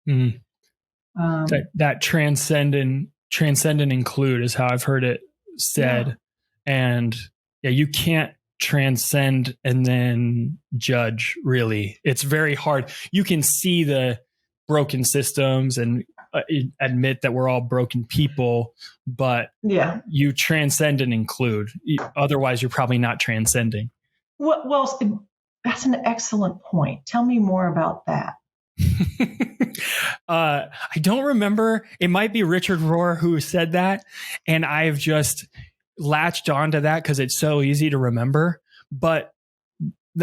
Mm. That transcendent include is how I've heard it said. Yeah. And you can't transcend and then judge, really. It's very hard. You can see the broken systems and admit that we're all broken people, but you transcend and include. Otherwise, you're probably not transcending. Well, that's an excellent point. Tell me more about that. I don't remember. It might be Richard Rohr who said that, and I've just latched onto that because it's so easy to remember. But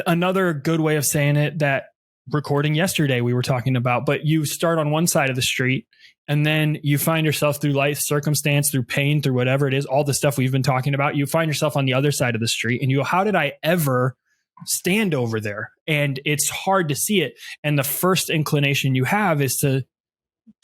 another good way of saying it, that recording yesterday we were talking about, but you start on one side of the street and then you find yourself through life circumstance, through pain, through whatever it is, all the stuff we've been talking about, you find yourself on the other side of the street and you go, how did I ever stand over there? And it's hard to see it. And the first inclination you have is to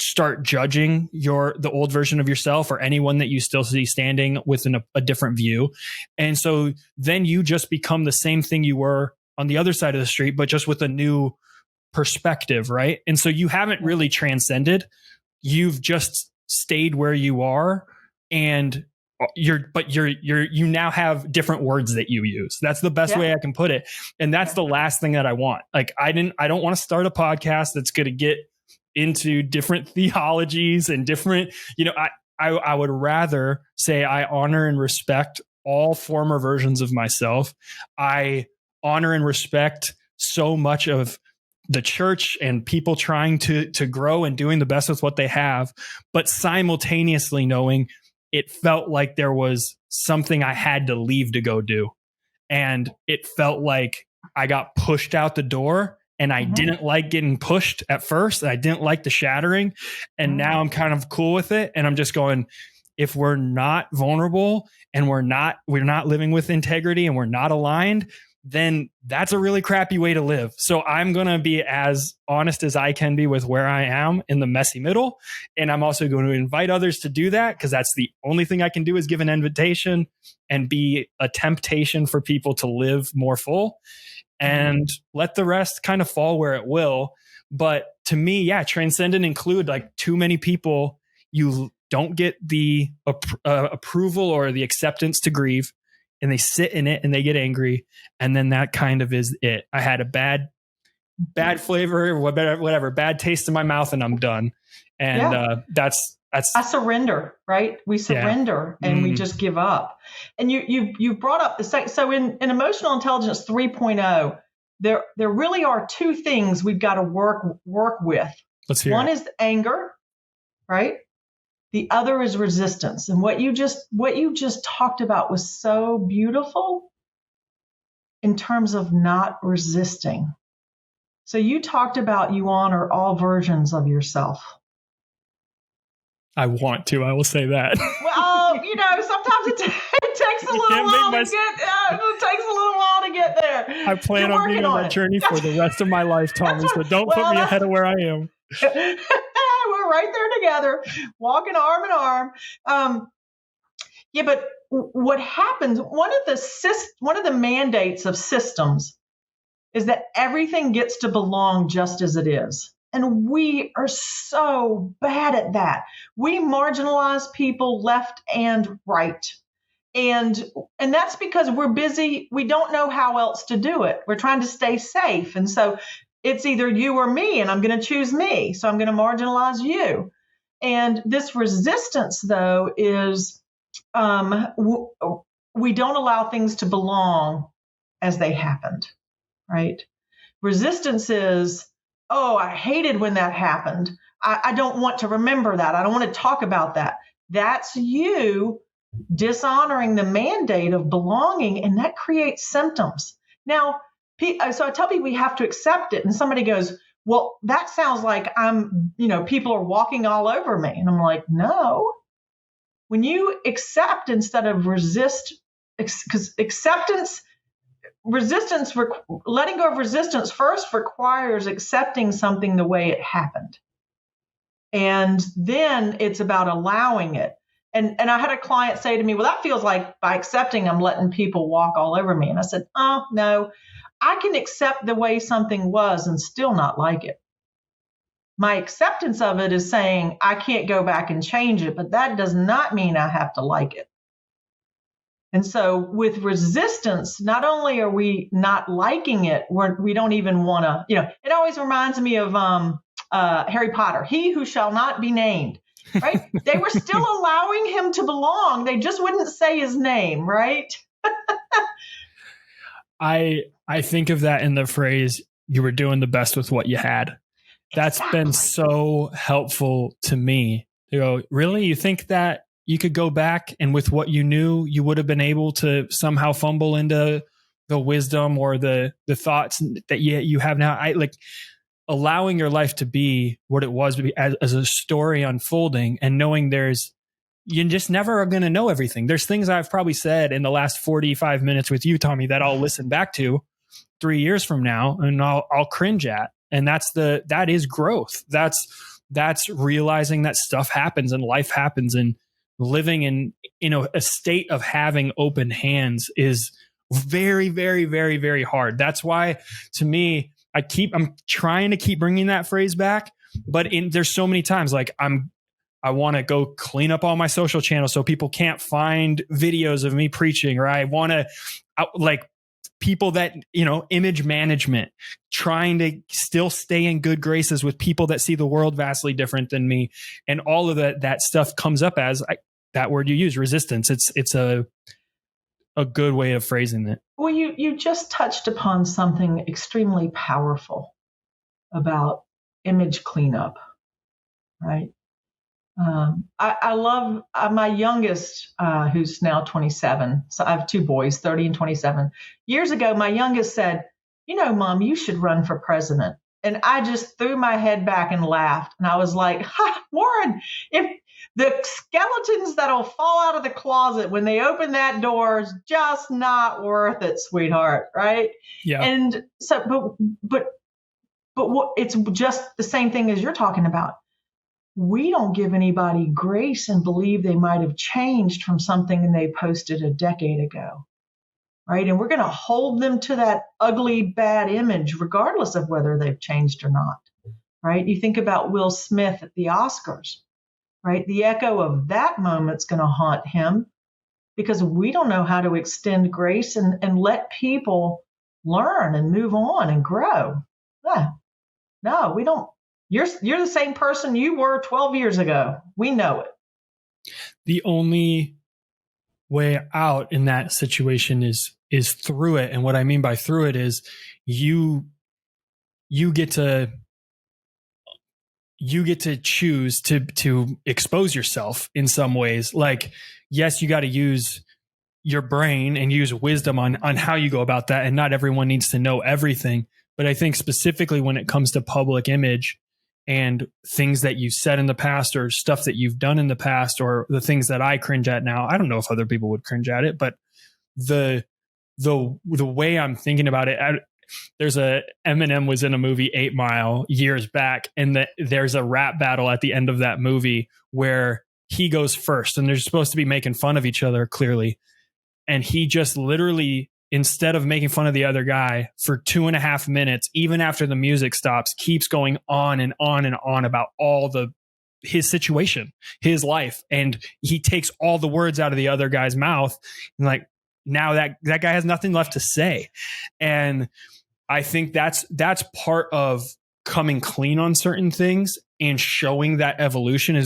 start judging the old version of yourself or anyone that you still see standing within a different view. And so then you just become the same thing you were on the other side of the street, but just with a new perspective, right? And so you haven't really transcended. You've just stayed where you are, and you now have different words that you use. That's the best way I can put it. And that's the last thing that I want. Like I don't want to start a podcast that's going to get into different theologies and different, I would rather say I honor and respect all former versions of myself. I honor and respect so much of the church and people trying to grow and doing the best with what they have, but simultaneously knowing it felt like there was something I had to leave to go do. And it felt like I got pushed out the door, and I didn't like getting pushed at first. I didn't like the shattering. And now I'm kind of cool with it. And I'm just going, if we're not vulnerable and we're not living with integrity and we're not aligned, then that's a really crappy way to live. So I'm going to be as honest as I can be with where I am in the messy middle. And I'm also going to invite others to do that, because that's the only thing I can do is give an invitation and be a temptation for people to live more full, and let the rest kind of fall where it will. But to me, yeah, transcendent include like too many people. You don't get the approval or the acceptance to grieve, and they sit in it and they get angry. And then that kind of is it. I had a bad flavor, whatever, bad taste in my mouth, and I'm done. And that's I surrender, right? We surrender and we just give up. And you brought up so in emotional intelligence 3.0, there really are two things we've got to work with. Let's hear One it. is anger, right? The other is resistance. And what you just talked about was so beautiful in terms of not resisting. So you talked about you honor all versions of yourself. I want to. I will say that. Well, sometimes it takes a little while to get. It takes a little while to get there. I plan on being on that journey for the rest of my life, Tommy. So don't put me ahead of where I am. We're right there together, walking arm in arm. But what happens? One of the mandates of systems is that everything gets to belong just as it is. And we are so bad at that. We marginalize people left and right. And that's because we're busy. We don't know how else to do it. We're trying to stay safe. And so it's either you or me, and I'm going to choose me. So I'm going to marginalize you. And this resistance, though, is we don't allow things to belong as they happened, right? Resistance is, oh, I hated when that happened. I don't want to remember that. I don't want to talk about that. That's you dishonoring the mandate of belonging, and that creates symptoms. Now, so I tell people we have to accept it, and somebody goes, well, that sounds like people are walking all over me. And I'm like, no. When you accept instead of resist, because letting go of resistance first requires accepting something the way it happened. And then it's about allowing it. And I had a client say to me, well, that feels like by accepting, I'm letting people walk all over me. And I said, oh, no, I can accept the way something was and still not like it. My acceptance of it is saying I can't go back and change it, but that does not mean I have to like it. And so with resistance, not only are we not liking it, we don't even want to, it always reminds me of Harry Potter, he who shall not be named, right? They were still allowing him to belong. They just wouldn't say his name, right? I think of that in the phrase, you were doing the best with what you had. That's been so helpful to me. You go, really? You think that you could go back and with what you knew, you would have been able to somehow fumble into the wisdom or the thoughts that you have now? I like allowing your life to be what it was as a story unfolding, and knowing you just never are going to know everything. There's things I've probably said in the last 45 minutes with you, Tommy, that I'll listen back to 3 years from now and I'll cringe at. And that is growth. That's realizing that stuff happens and life happens, and living in a state of having open hands is very, very, very, very hard. That's why, to me, I'm trying to keep bringing that phrase back, but there's so many times like I want to go clean up all my social channels so people can't find videos of me preaching, or I want to like people that, image management, trying to still stay in good graces with people that see the world vastly different than me. And all of that stuff comes up as that word you use, resistance. It's a good way of phrasing it. Well, you just touched upon something extremely powerful about image cleanup, right? I love my youngest, who's now 27. So I have two boys, 30 and 27. Years ago, my youngest said, Mom, you should run for president. And I just threw my head back and laughed. And I was like, Warren, if the skeletons that'll fall out of the closet when they open that door is just not worth it, sweetheart. Right. Yeah. And so, but it's just the same thing as you're talking about. We don't give anybody grace and believe they might have changed from something they posted a decade ago. Right. And we're going to hold them to that ugly, bad image, regardless of whether they've changed or not. Right. You think about Will Smith at the Oscars. Right. The echo of that moment's going to haunt him because we don't know how to extend grace and let people learn and move on and grow. Yeah. No, we don't. You're the same person you were 12 years ago. We know it. The only way out in that situation is through it. And what I mean by through it is you get to choose to expose yourself in some ways. Like, yes, you got to use your brain and use wisdom on how you go about that. And not everyone needs to know everything. But I think specifically when it comes to public image and things that you said in the past or stuff that you've done in the past or the things that I cringe at now, I don't know if other people would cringe at it, but the way I'm thinking about it, there's Eminem was in a movie 8 Mile years back, and there's a rap battle at the end of that movie where he goes first and they're supposed to be making fun of each other clearly. And he just literally, instead of making fun of the other guy for 2.5 minutes, even after the music stops, keeps going on and on and on about his situation, his life. And he takes all the words out of the other guy's mouth. And like, now that guy has nothing left to say. And I think that's part of coming clean on certain things and showing that evolution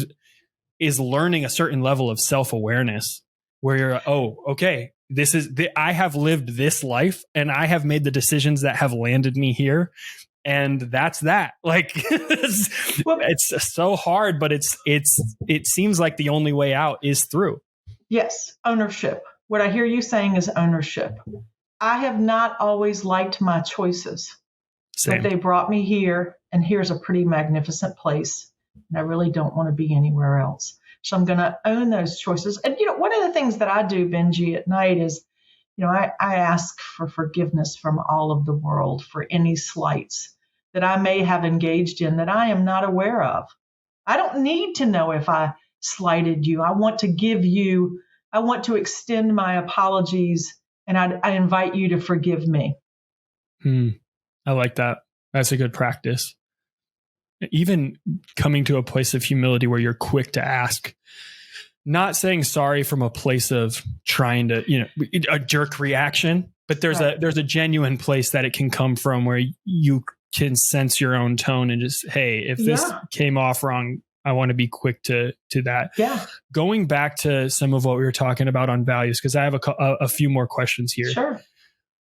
is learning a certain level of self-awareness where you're, okay, I have lived this life and I have made the decisions that have landed me here. And that's that. Like, it's so hard, but it seems like the only way out is through. Yes. Ownership. What I hear you saying is ownership. I have not always liked my choices. Same. But they brought me here, and here's a pretty magnificent place. And I really don't want to be anywhere else. So I'm going to own those choices. And, one of the things that I do, Benji, at night is, I ask for forgiveness from all of the world for any slights that I may have engaged in that I am not aware of. I don't need to know if I slighted you. I want to extend my apologies, and I invite you to forgive me. I like that. That's a good practice. Even coming to a place of humility where you're quick to ask, not saying sorry from a place of trying to, a jerk reaction, but there's a genuine place that it can come from where you can sense your own tone and just, hey, if this came off wrong, I want to be quick to that. Yeah. Going back to some of what we were talking about on values, because I have a few more questions here. Sure.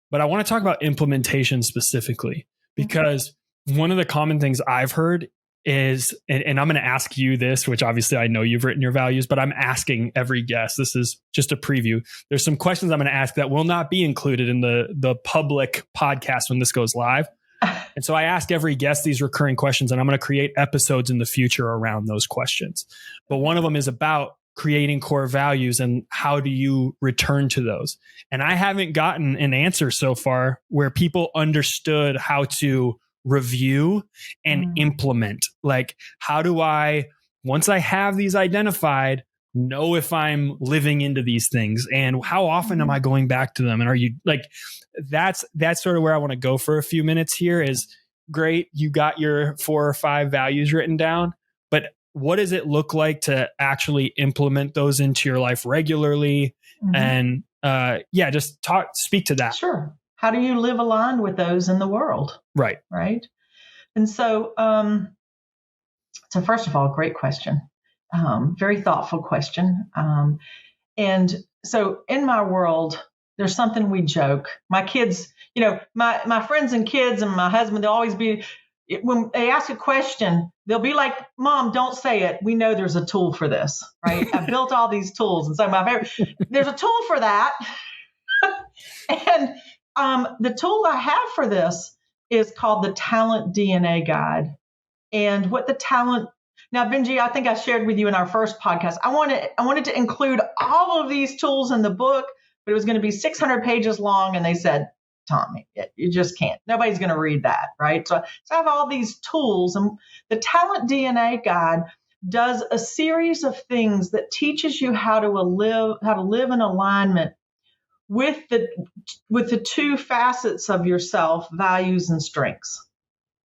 But I want to talk about implementation specifically, because one of the common things I've heard is, and I'm going to ask you this, which obviously I know you've written your values, but I'm asking every guest. This is just a preview. There's some questions I'm going to ask that will not be included in the public podcast when this goes live. And so I ask every guest these recurring questions, and I'm going to create episodes in the future around those questions. But one of them is about creating core values and how do you return to those? And I haven't gotten an answer so far where people understood how to review and implement. Like, how do I, once I have these identified, know if I'm living into these things, and how often am I going back to them? And are you like, that's sort of where I want to go for a few minutes here. Is great. You got your 4 or 5 values written down, but what does it look like to actually implement those into your life regularly? And just speak to that. Sure. How do you live aligned with those in the world? Right. Right. And so first of all, great question. Very thoughtful question. And so in my world, there's something we joke. My kids, my friends and kids and my husband, they'll always be, when they ask a question, they'll be like, Mom, don't say it. We know there's a tool for this, right? I built all these tools. And so there's a tool for that. And the tool I have for this is called the Talent DNA Guide. And what the talent, now, Benji, I think I shared with you in our first podcast, I wanted to include all of these tools in the book, but it was going to be 600 pages long. And they said, Tomi, you just can't. Nobody's going to read that, right? So I have all these tools, and the Talent DNA Guide does a series of things that teaches you how to live in alignment with the two facets of yourself, values and strengths,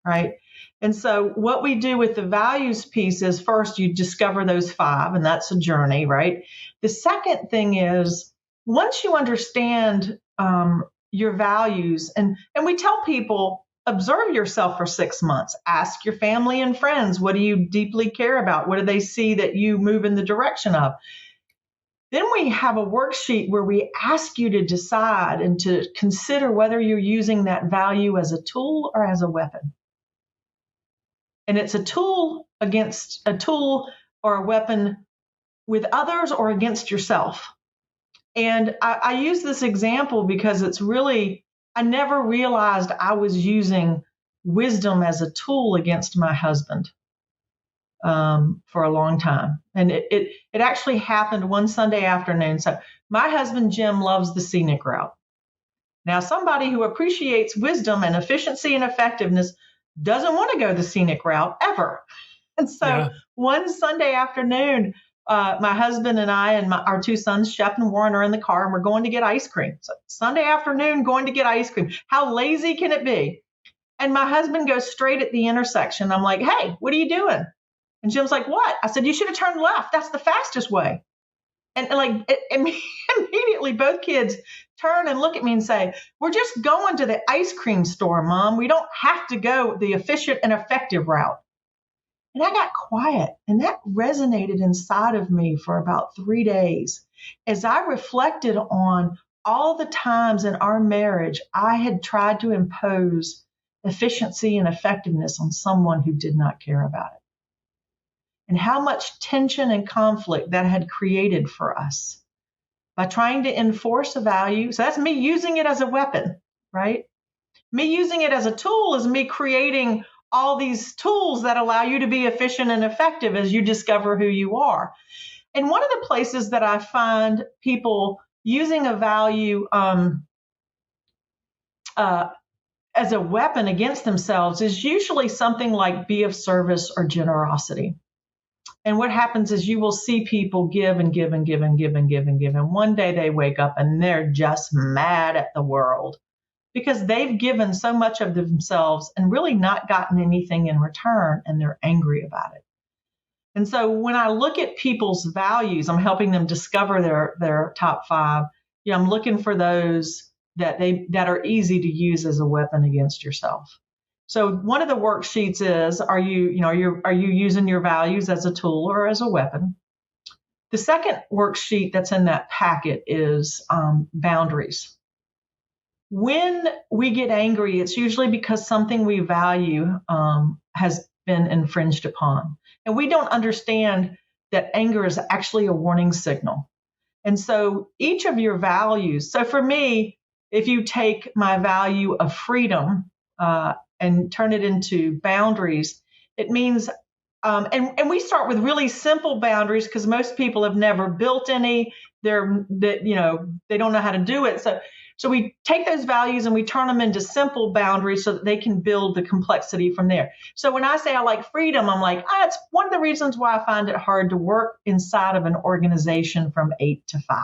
right? And so what we do with the values piece is first you discover those 5, and that's a journey, right? The second thing is once you understand your values, and we tell people, observe yourself for 6 months, ask your family and friends, what do you deeply care about? What do they see that you move in the direction of? Then we have a worksheet where we ask you to decide and to consider whether you're using that value as a tool or as a weapon. And it's a tool or a weapon with others or against yourself. And I use this example because it's really, I never realized I was using wisdom as a tool against my husband for a long time. And it actually happened one Sunday afternoon. So my husband, Jim, loves the scenic route. Now, somebody who appreciates wisdom and efficiency and effectiveness doesn't want to go the scenic route ever. And so one Sunday afternoon, my husband and I and our 2 sons, Shep and Warren, are in the car, and we're going to get ice cream. So Sunday afternoon, going to get ice cream. How lazy can it be? And my husband goes straight at the intersection. I'm like, hey, what are you doing? And Jim's like, what? I said, you should have turned left. That's the fastest way. And immediately both kids turn and look at me and say, we're just going to the ice cream store, Mom. We don't have to go the efficient and effective route. And I got quiet, and that resonated inside of me for about 3 days as I reflected on all the times in our marriage I had tried to impose efficiency and effectiveness on someone who did not care about it, and how much tension and conflict that had created for us by trying to enforce a value. So that's me using it as a weapon, right? Me using it as a tool is me creating all these tools that allow you to be efficient and effective as you discover who you are. And one of the places that I find people using a value as a weapon against themselves is usually something like be of service or generosity. And what happens is you will see people give and give and give and give and give and give. And one day they wake up and they're just mad at the world because they've given so much of themselves and really not gotten anything in return, and they're angry about it. And so when I look at people's values, I'm helping them discover their top 5. I'm looking for those that are easy to use as a weapon against yourself. So one of the worksheets is, are you using your values as a tool or as a weapon? The second worksheet that's in that packet is boundaries. When we get angry, it's usually because something we value has been infringed upon. And we don't understand that anger is actually a warning signal. And so each of your values, so for me, if you take my value of freedom and turn it into boundaries, it means, and we start with really simple boundaries because most people have never built any. They don't know how to do it. So we take those values and we turn them into simple boundaries so that they can build the complexity from there. So when I say I like freedom, I'm like, it's one of the reasons why I find it hard to work inside of an organization from 8 to 5.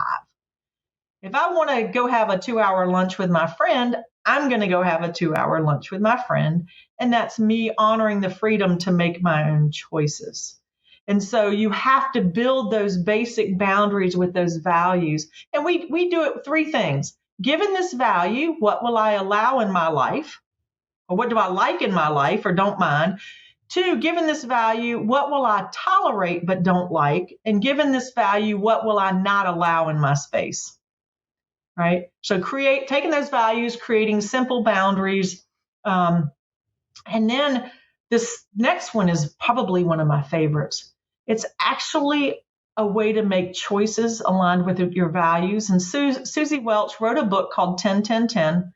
If I want to go have a 2-hour lunch with my friend, I'm going to go have a 2-hour lunch with my friend. And that's me honoring the freedom to make my own choices. And so you have to build those basic boundaries with those values. And we do it with 3 things. Given this value, what will I allow in my life? Or what do I like in my life or don't mind? 2, given this value, what will I tolerate but don't like? And given this value, what will I not allow in my space? Right? So taking those values, creating simple boundaries. And then this next one is probably one of my favorites. It's actually a way to make choices aligned with your values. And Susie Welch wrote a book called 10-10-10.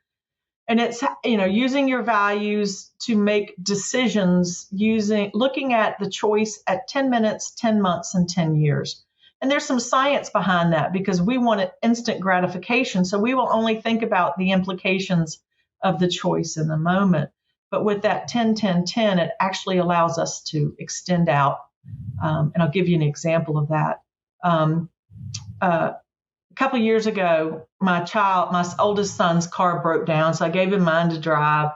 And it's, using your values to make decisions looking at the choice at 10 minutes, 10 months, and 10 years. And there's some science behind that because we want instant gratification. So we will only think about the implications of the choice in the moment. But with that 10-10-10, it actually allows us to extend out. And I'll give you an example of that. A couple of years ago, my oldest son's car broke down, so I gave him mine to drive.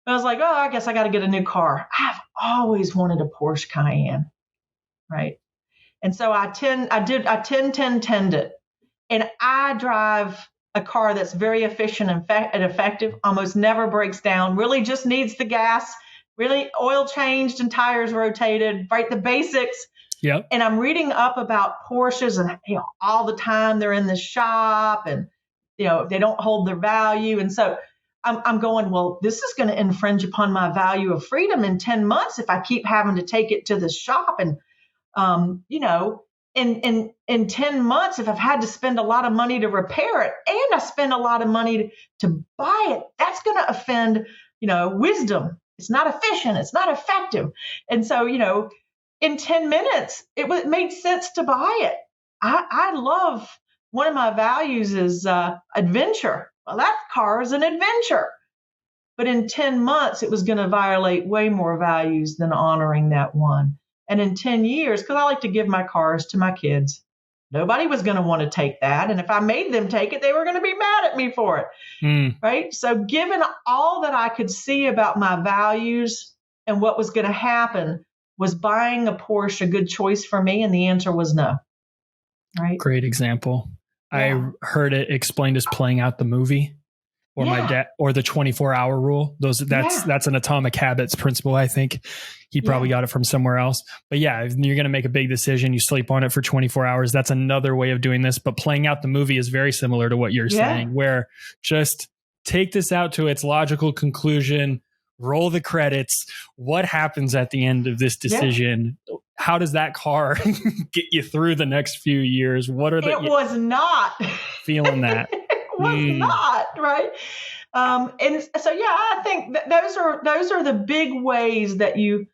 I was like, I guess I got to get a new car. I've always wanted a Porsche Cayenne, right? And so I 10-10-10'd it. And I drive a car that's very efficient and effective, almost never breaks down, really just needs the gas, really oil changed and tires rotated, right? The basics. Yep. And I'm reading up about Porsches and, all the time they're in the shop and, they don't hold their value. And so I'm going, well, this is going to infringe upon my value of freedom in 10 months if I keep having to take it to the shop. And, in 10 months, if I've had to spend a lot of money to repair it and I spend a lot of money to buy it, that's going to offend, wisdom. It's not efficient. It's not effective. And so, in 10 minutes, it made sense to buy it. I love, one of my values is adventure. Well, that car is an adventure. But in 10 months, it was going to violate way more values than honoring that one. And in 10 years, because I like to give my cars to my kids, nobody was going to want to take that. And if I made them take it, they were going to be mad at me for it. Right? So given all that I could see about my values and what was going to happen, was buying a Porsche a good choice for me? And the answer was no. Right? Great example. Yeah. I heard it explained as playing out the movie or my dad or the 24-hour rule. That's an Atomic Habits principle. I think he probably got it from somewhere else. But if you're going to make a big decision, you sleep on it for 24 hours. That's another way of doing this. But playing out the movie is very similar to what you're saying, where just take this out to its logical conclusion, roll the credits. What happens at the end of this decision? Yeah. How does that car get you through the next few years? What are the? It was not feeling that. It was not right. And so, I think those are the big ways that you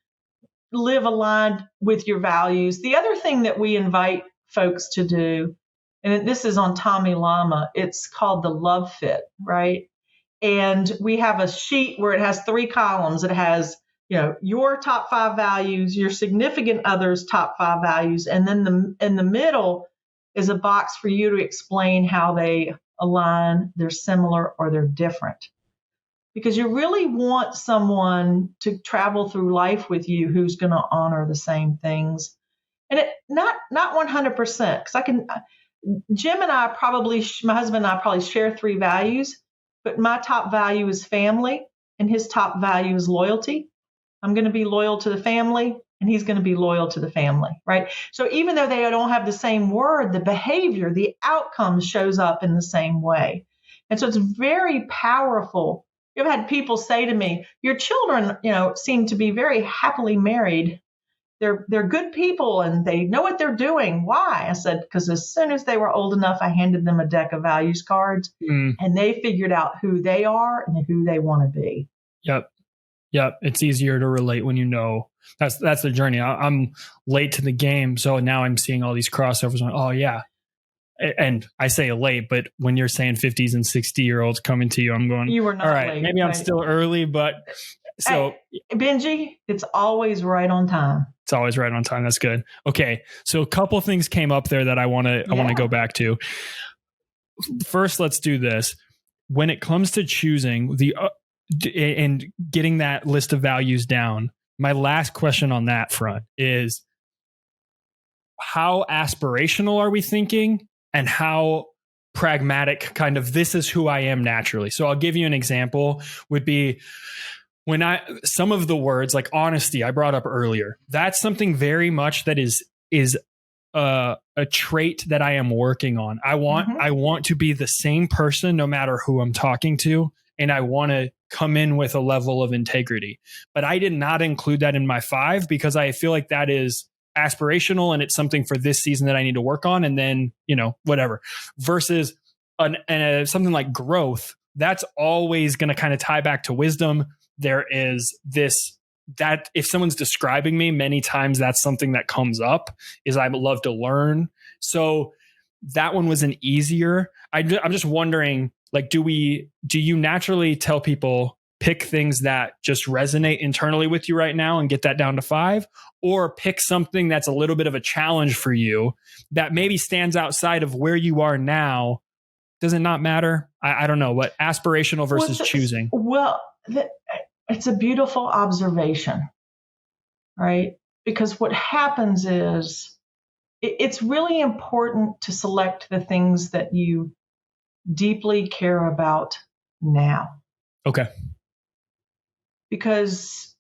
live aligned with your values. The other thing that we invite folks to do, and this is on Tommy Llama, it's called the Love Fit, right? And we have a sheet where it has 3 columns. It has, your top 5 values, your significant other's top 5 values. And then in the middle is a box for you to explain how they align, they're similar, or they're different. Because you really want someone to travel through life with you who's going to honor the same things. And it not 100%, because Jim and I my husband and I probably share 3 values. But my top value is family, and his top value is loyalty. I'm going to be loyal to the family, and he's going to be loyal to the family, right? So even though they don't have the same word, the behavior, the outcome shows up in the same way. And so it's very powerful. You've had people say to me, your children, seem to be very happily married. They're good people and they know what they're doing. Why? I said, because as soon as they were old enough, I handed them a deck of values cards and they figured out who they are and who they want to be. Yep. It's easier to relate when you know. That's the journey. I'm late to the game. So now I'm seeing all these crossovers. Oh yeah. And I say late, but when you're saying 50s and 60-year-olds coming to you, I'm going, you were not all right, late. Maybe I'm still early, but so Benji, it's always right on time. It's always right on time. That's good. Okay. So a couple of things came up there that I want to go back to. First, let's do this. When it comes to choosing and getting that list of values down, my last question on that front is, how aspirational are we thinking and how pragmatic kind of this is who I am naturally? So I'll give you an example would be some of the words like honesty I brought up earlier. That's something very much that is a trait that I am working on. I want to be the same person no matter who I'm talking to. and I want to come in with a level of integrity. But I did not include that in my 5 because I feel like that is aspirational and it's something for this season that I need to work on. And then, whatever, versus something like growth. That's always going to kind of tie back to wisdom. There is this, that if someone's describing me many times, that's something that comes up is I love to learn. So that one was an easier. I'm just wondering, like, do you naturally tell people pick things that just resonate internally with you right now and get that down to 5, or pick something that's a little bit of a challenge for you that maybe stands outside of where you are now? Does it not matter? I don't know what aspirational versus choosing. Well, it's a beautiful observation, right? Because what happens is it's really important to select the things that you deeply care about now. Okay. Because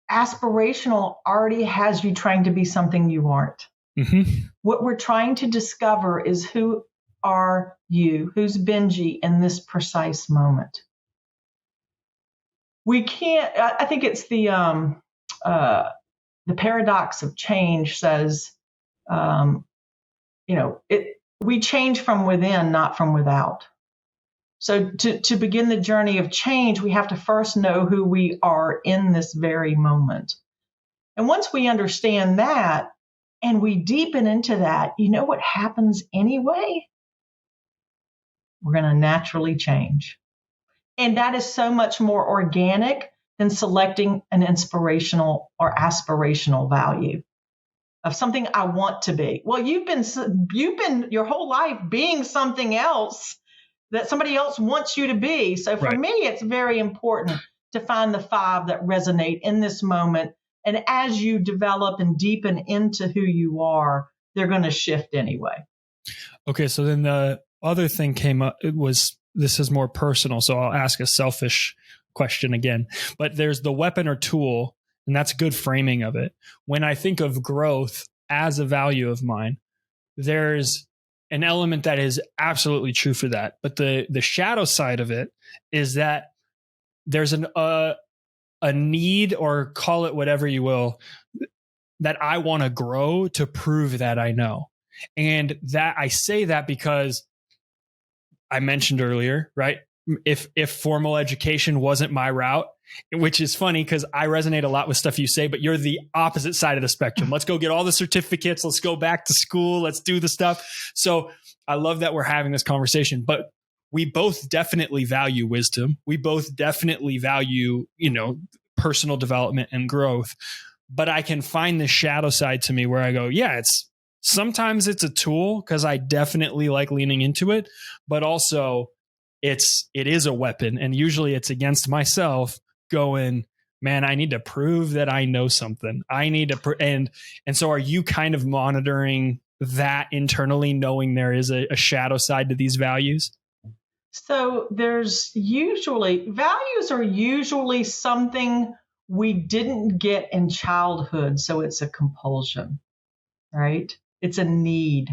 aspirational already has you trying to be something you aren't. Mm-hmm. What we're trying to discover is who are you, who's Benji in this precise moment. We can't, I think it's the paradox of change says, we change from within, not from without. So to begin the journey of change, we have to first know who we are in this very moment. And once we understand that and we deepen into that, you know what happens anyway? We're going to naturally change. And that is so much more organic than selecting an inspirational or aspirational value of something I want to be. Well, you've been your whole life being something else that somebody else wants you to be. So for me, it's very important to find the 5 that resonate in this moment. And as you develop and deepen into who you are, they're going to shift anyway. Okay. So then the other thing came up, this is more personal. So I'll ask a selfish question again, but there's the weapon or tool, and that's a good framing of it. When I think of growth as a value of mine, there's an element that is absolutely true for that. But the shadow side of it is that there's a need, or call it whatever you will, that I want to grow to prove that I know. And that I say that because I mentioned earlier, right? If formal education wasn't my route, which is funny because I resonate a lot with stuff you say, but you're the opposite side of the spectrum. Let's go get all the certificates. Let's go back to school. Let's do the stuff. So I love that we're having this conversation, but we both definitely value wisdom. We both definitely value, personal development and growth, but I can find the shadow side to me where I go, yeah, sometimes it's a tool because I definitely like leaning into it, but also it is a weapon. And usually it's against myself going, man, I need to prove that I know something. I need to, and so are you kind of monitoring that internally, knowing there is a shadow side to these values? So values are usually something we didn't get in childhood. So it's a compulsion, right? It's a need.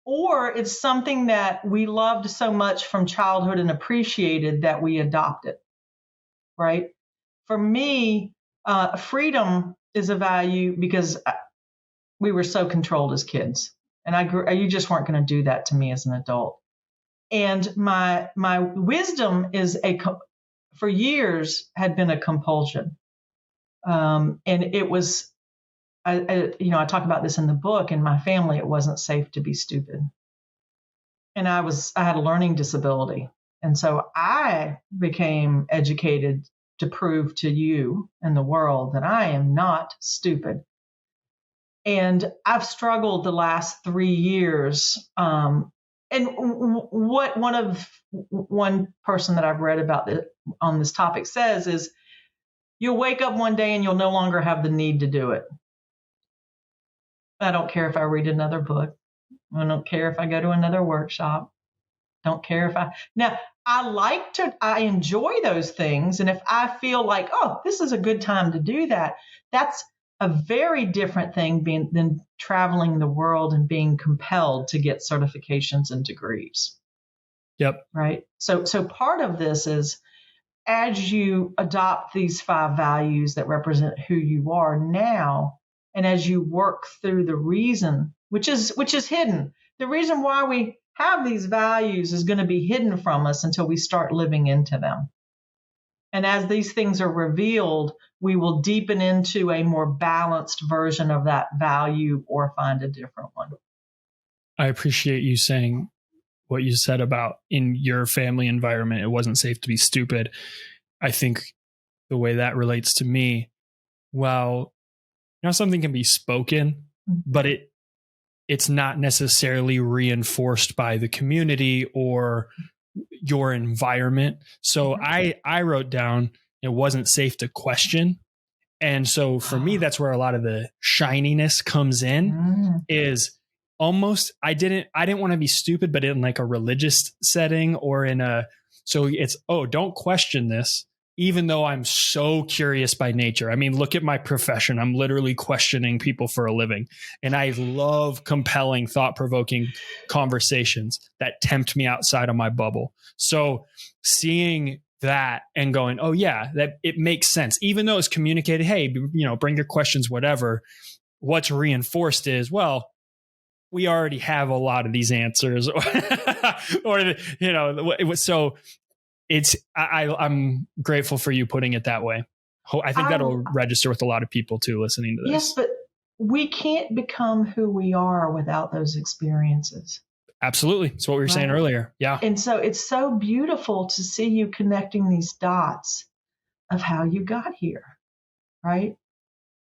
Or it's something that we loved so much from childhood and appreciated that we adopted, right? For me, freedom is a value because we were so controlled as kids. And you just weren't going to do that to me as an adult. And my wisdom for years had been a compulsion. And it was, I talk about this in the book. In my family, it wasn't safe to be stupid. And I had a learning disability. And so I became educated to prove to you and the world that I am not stupid. And I've struggled the last 3 years. And what one person that I've read about on this topic says is, you'll wake up one day and you'll no longer have the need to do it. I don't care if I read another book. I don't care if I go to another workshop. Don't care if I enjoy those things. And if I feel like, oh, this is a good time to do that, that's a very different thing than traveling the world and being compelled to get certifications and degrees. Yep. Right. So part of this is, as you adopt these 5 values that represent who you are now, and as you work through the reason, which is hidden, the reason why we have these values is going to be hidden from us until we start living into them. And as these things are revealed, we will deepen into a more balanced version of that value or find a different one. I appreciate you saying what you said about in your family environment, it wasn't safe to be stupid. I think the way that relates to me, well, something can be spoken, but it's not necessarily reinforced by the community or your environment. So I wrote down, it wasn't safe to question. And so for me, that's where a lot of the shininess comes in, is almost, I didn't want to be stupid, but in like a religious setting or so it's, don't question this, even though I'm so curious by nature. I mean, look at my profession. I'm literally questioning people for a living. And I love compelling, thought-provoking conversations that tempt me outside of my bubble. So seeing that and going, oh yeah, that it makes sense. Even though it's communicated, hey, bring your questions, whatever. What's reinforced is, well, we already have a lot of these answers, so it's, I'm grateful for you putting it that way. I think that'll register with a lot of people too, listening to this. Yes, but we can't become who we are without those experiences. Absolutely. It's what we were saying earlier. Yeah. And so it's so beautiful to see you connecting these dots of how you got here, right?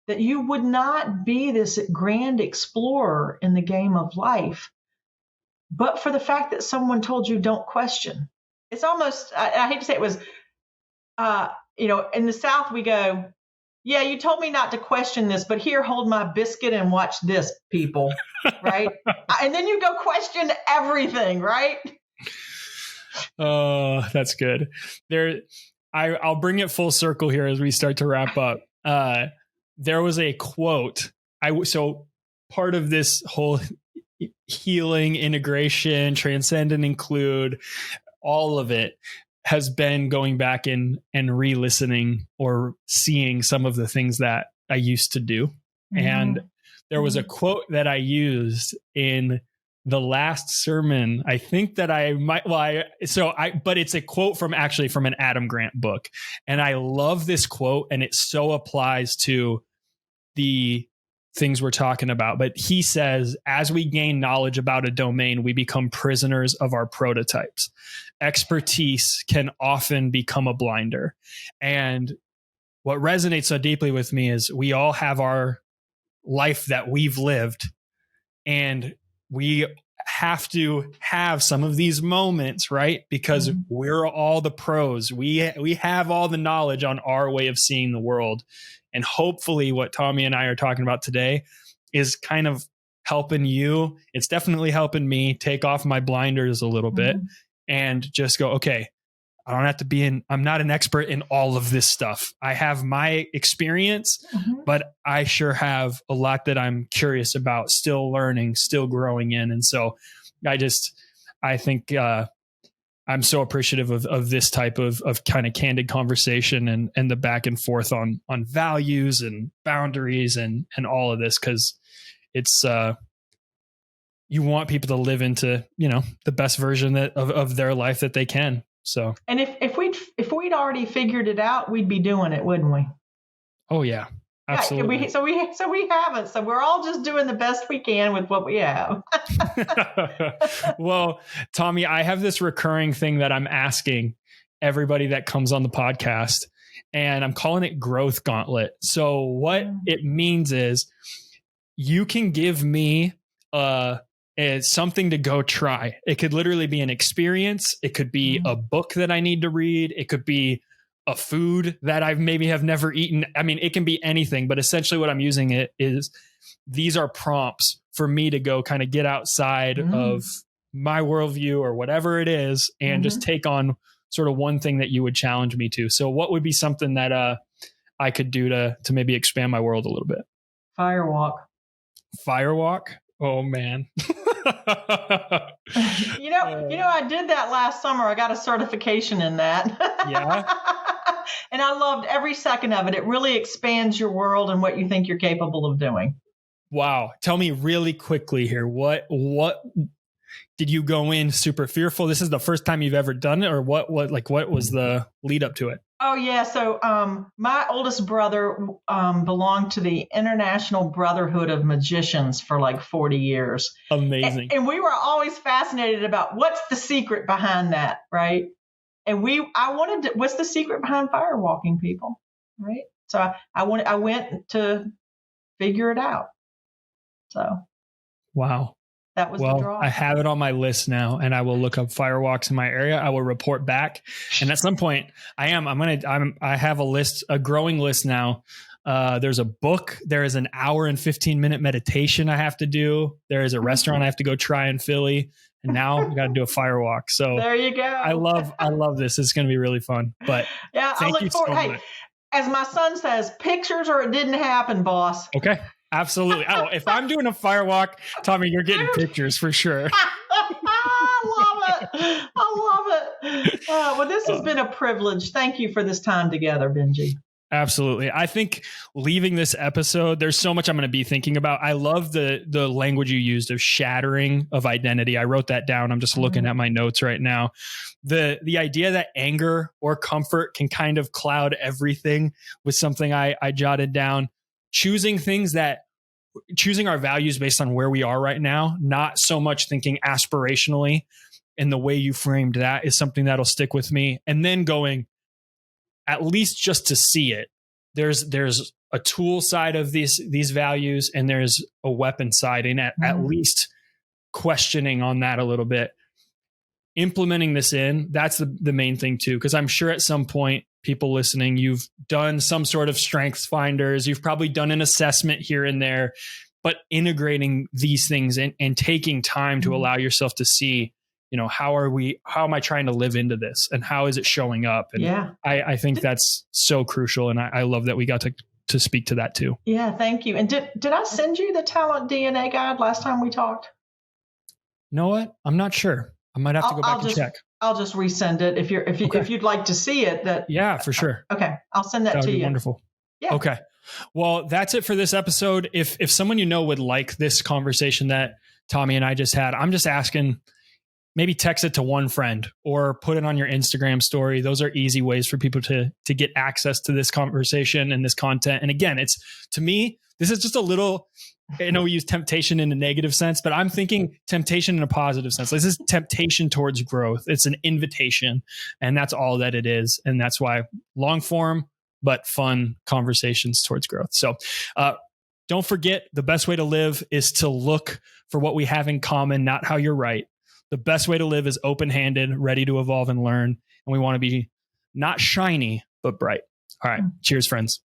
That you would not be this grand explorer in the game of life, but for the fact that someone told you don't question. It's almost, I hate to say it was, in the South we go, yeah, you told me not to question this, but here, hold my biscuit and watch this, people, right? And then you go question everything, right? Oh, that's good. I'll bring it full circle here as we start to wrap up. There was a quote. So part of this whole healing, integration, transcend and include, all of it has been going back and re-listening or seeing some of the things that I used to do. Mm-hmm. And there was a quote that I used in the last sermon. I think that I might, but it's a quote from an Adam Grant book. And I love this quote, and it so applies to the things we're talking about. But he says, as we gain knowledge about a domain, we become prisoners of our prototypes. Expertise can often become a blinder. And what resonates so deeply with me is we all have our life that we've lived, and we have to have some of these moments, right? Because we're all the pros. We have all the knowledge on our way of seeing the world. And hopefully what Tomi and I are talking about today is kind of helping you. It's definitely helping me take off my blinders a little bit and just go, okay, I don't have to be I'm not an expert in all of this stuff. I have my experience, but I sure have a lot that I'm curious about, still learning, still growing in. And so I think I'm so appreciative of this type of kind of candid conversation and the back and forth on values and boundaries and all of this, because it's you want people to live into the best version of their life that they can. So, and if we'd already figured it out, we'd be doing it, wouldn't we? Oh yeah. Absolutely. Yeah, so we haven't. So we're all just doing the best we can with what we have. Well, Tomi, I have this recurring thing that I'm asking everybody that comes on the podcast, and I'm calling it Growth Gauntlet. So what it means is you can give me something to go try. It could literally be an experience. It could be a book that I need to read. It could be a food that I maybe have never eaten. I mean, it can be anything, but essentially what I'm using it is these are prompts for me to go kind of get outside of my worldview or whatever it is and just take on sort of one thing that you would challenge me to. So what would be something that I could do to maybe expand my world a little bit? Firewalk. Firewalk? Oh man. I did that last summer. I got a certification in that. Yeah. And I loved every second of it. It really expands your world and what you think you're capable of doing. Wow. Tell me really quickly here. What did you go in super fearful? This is the first time you've ever done it, or what was the lead up to it? Oh yeah. So my oldest brother belonged to the International Brotherhood of Magicians for like 40 years. Amazing. And we were always fascinated about what's the secret behind that, right? And what's the secret behind firewalking people, right? So I went to figure it out. So. Wow. That was the draw. I have it on my list now, and I will look up firewalks in my area. I will report back. And at some point I have a growing list now. There's a book. There is an hour and 15-minute meditation I have to do. There is a restaurant I have to go try in Philly. And now I got to do a firewalk. So there you go. I love this. It's going to be really fun. But yeah, thank you so much. As my son says, pictures or it didn't happen, boss. Okay. Absolutely. Oh, if I'm doing a firewalk, Tomi, you're getting pictures for sure. I love it. Well, this has been a privilege. Thank you for this time together, Benji. Absolutely. I think leaving this episode, there's so much I'm going to be thinking about. I love the language you used of shattering of identity. I wrote that down. I'm just looking at my notes right now. The idea that anger or comfort can kind of cloud everything was something I jotted down. Choosing our values based on where we are right now, not so much thinking aspirationally, and the way you framed that is something that'll stick with me. And then going, at least just to see it, there's a tool side of these values, and there's a weapon side, and at least questioning on that a little bit. Implementing this that's the main thing too, because I'm sure at some point, people listening, you've done some sort of strengths finders, you've probably done an assessment here and there, but integrating these things and taking time to allow yourself to see, how am I trying to live into this, and how is it showing up? And yeah, I think that's so crucial. And I love that we got to speak to that too. Yeah. Thank you. And did I send you the talent DNA guide last time we talked? You know what? I'm not sure. I might have to go back and check. I'll just resend it if you'd like to see it. Yeah, for sure. Okay, I'll send that to you. Wonderful. Yeah. Okay. Well, that's it for this episode. If someone would like this conversation that Tomi and I just had, I'm just asking, maybe text it to one friend or put it on your Instagram story. Those are easy ways for people to get access to this conversation and this content. And again, to me, this is just a little. I know we use temptation in a negative sense, but I'm thinking temptation in a positive sense. This is temptation towards growth. It's an invitation, and that's all that it is. And that's why long form, but fun conversations towards growth. So don't forget, the best way to live is to look for what we have in common, not how you're right. The best way to live is open-handed, ready to evolve and learn. And we want to be not shiny, but bright. All right. Cheers, friends.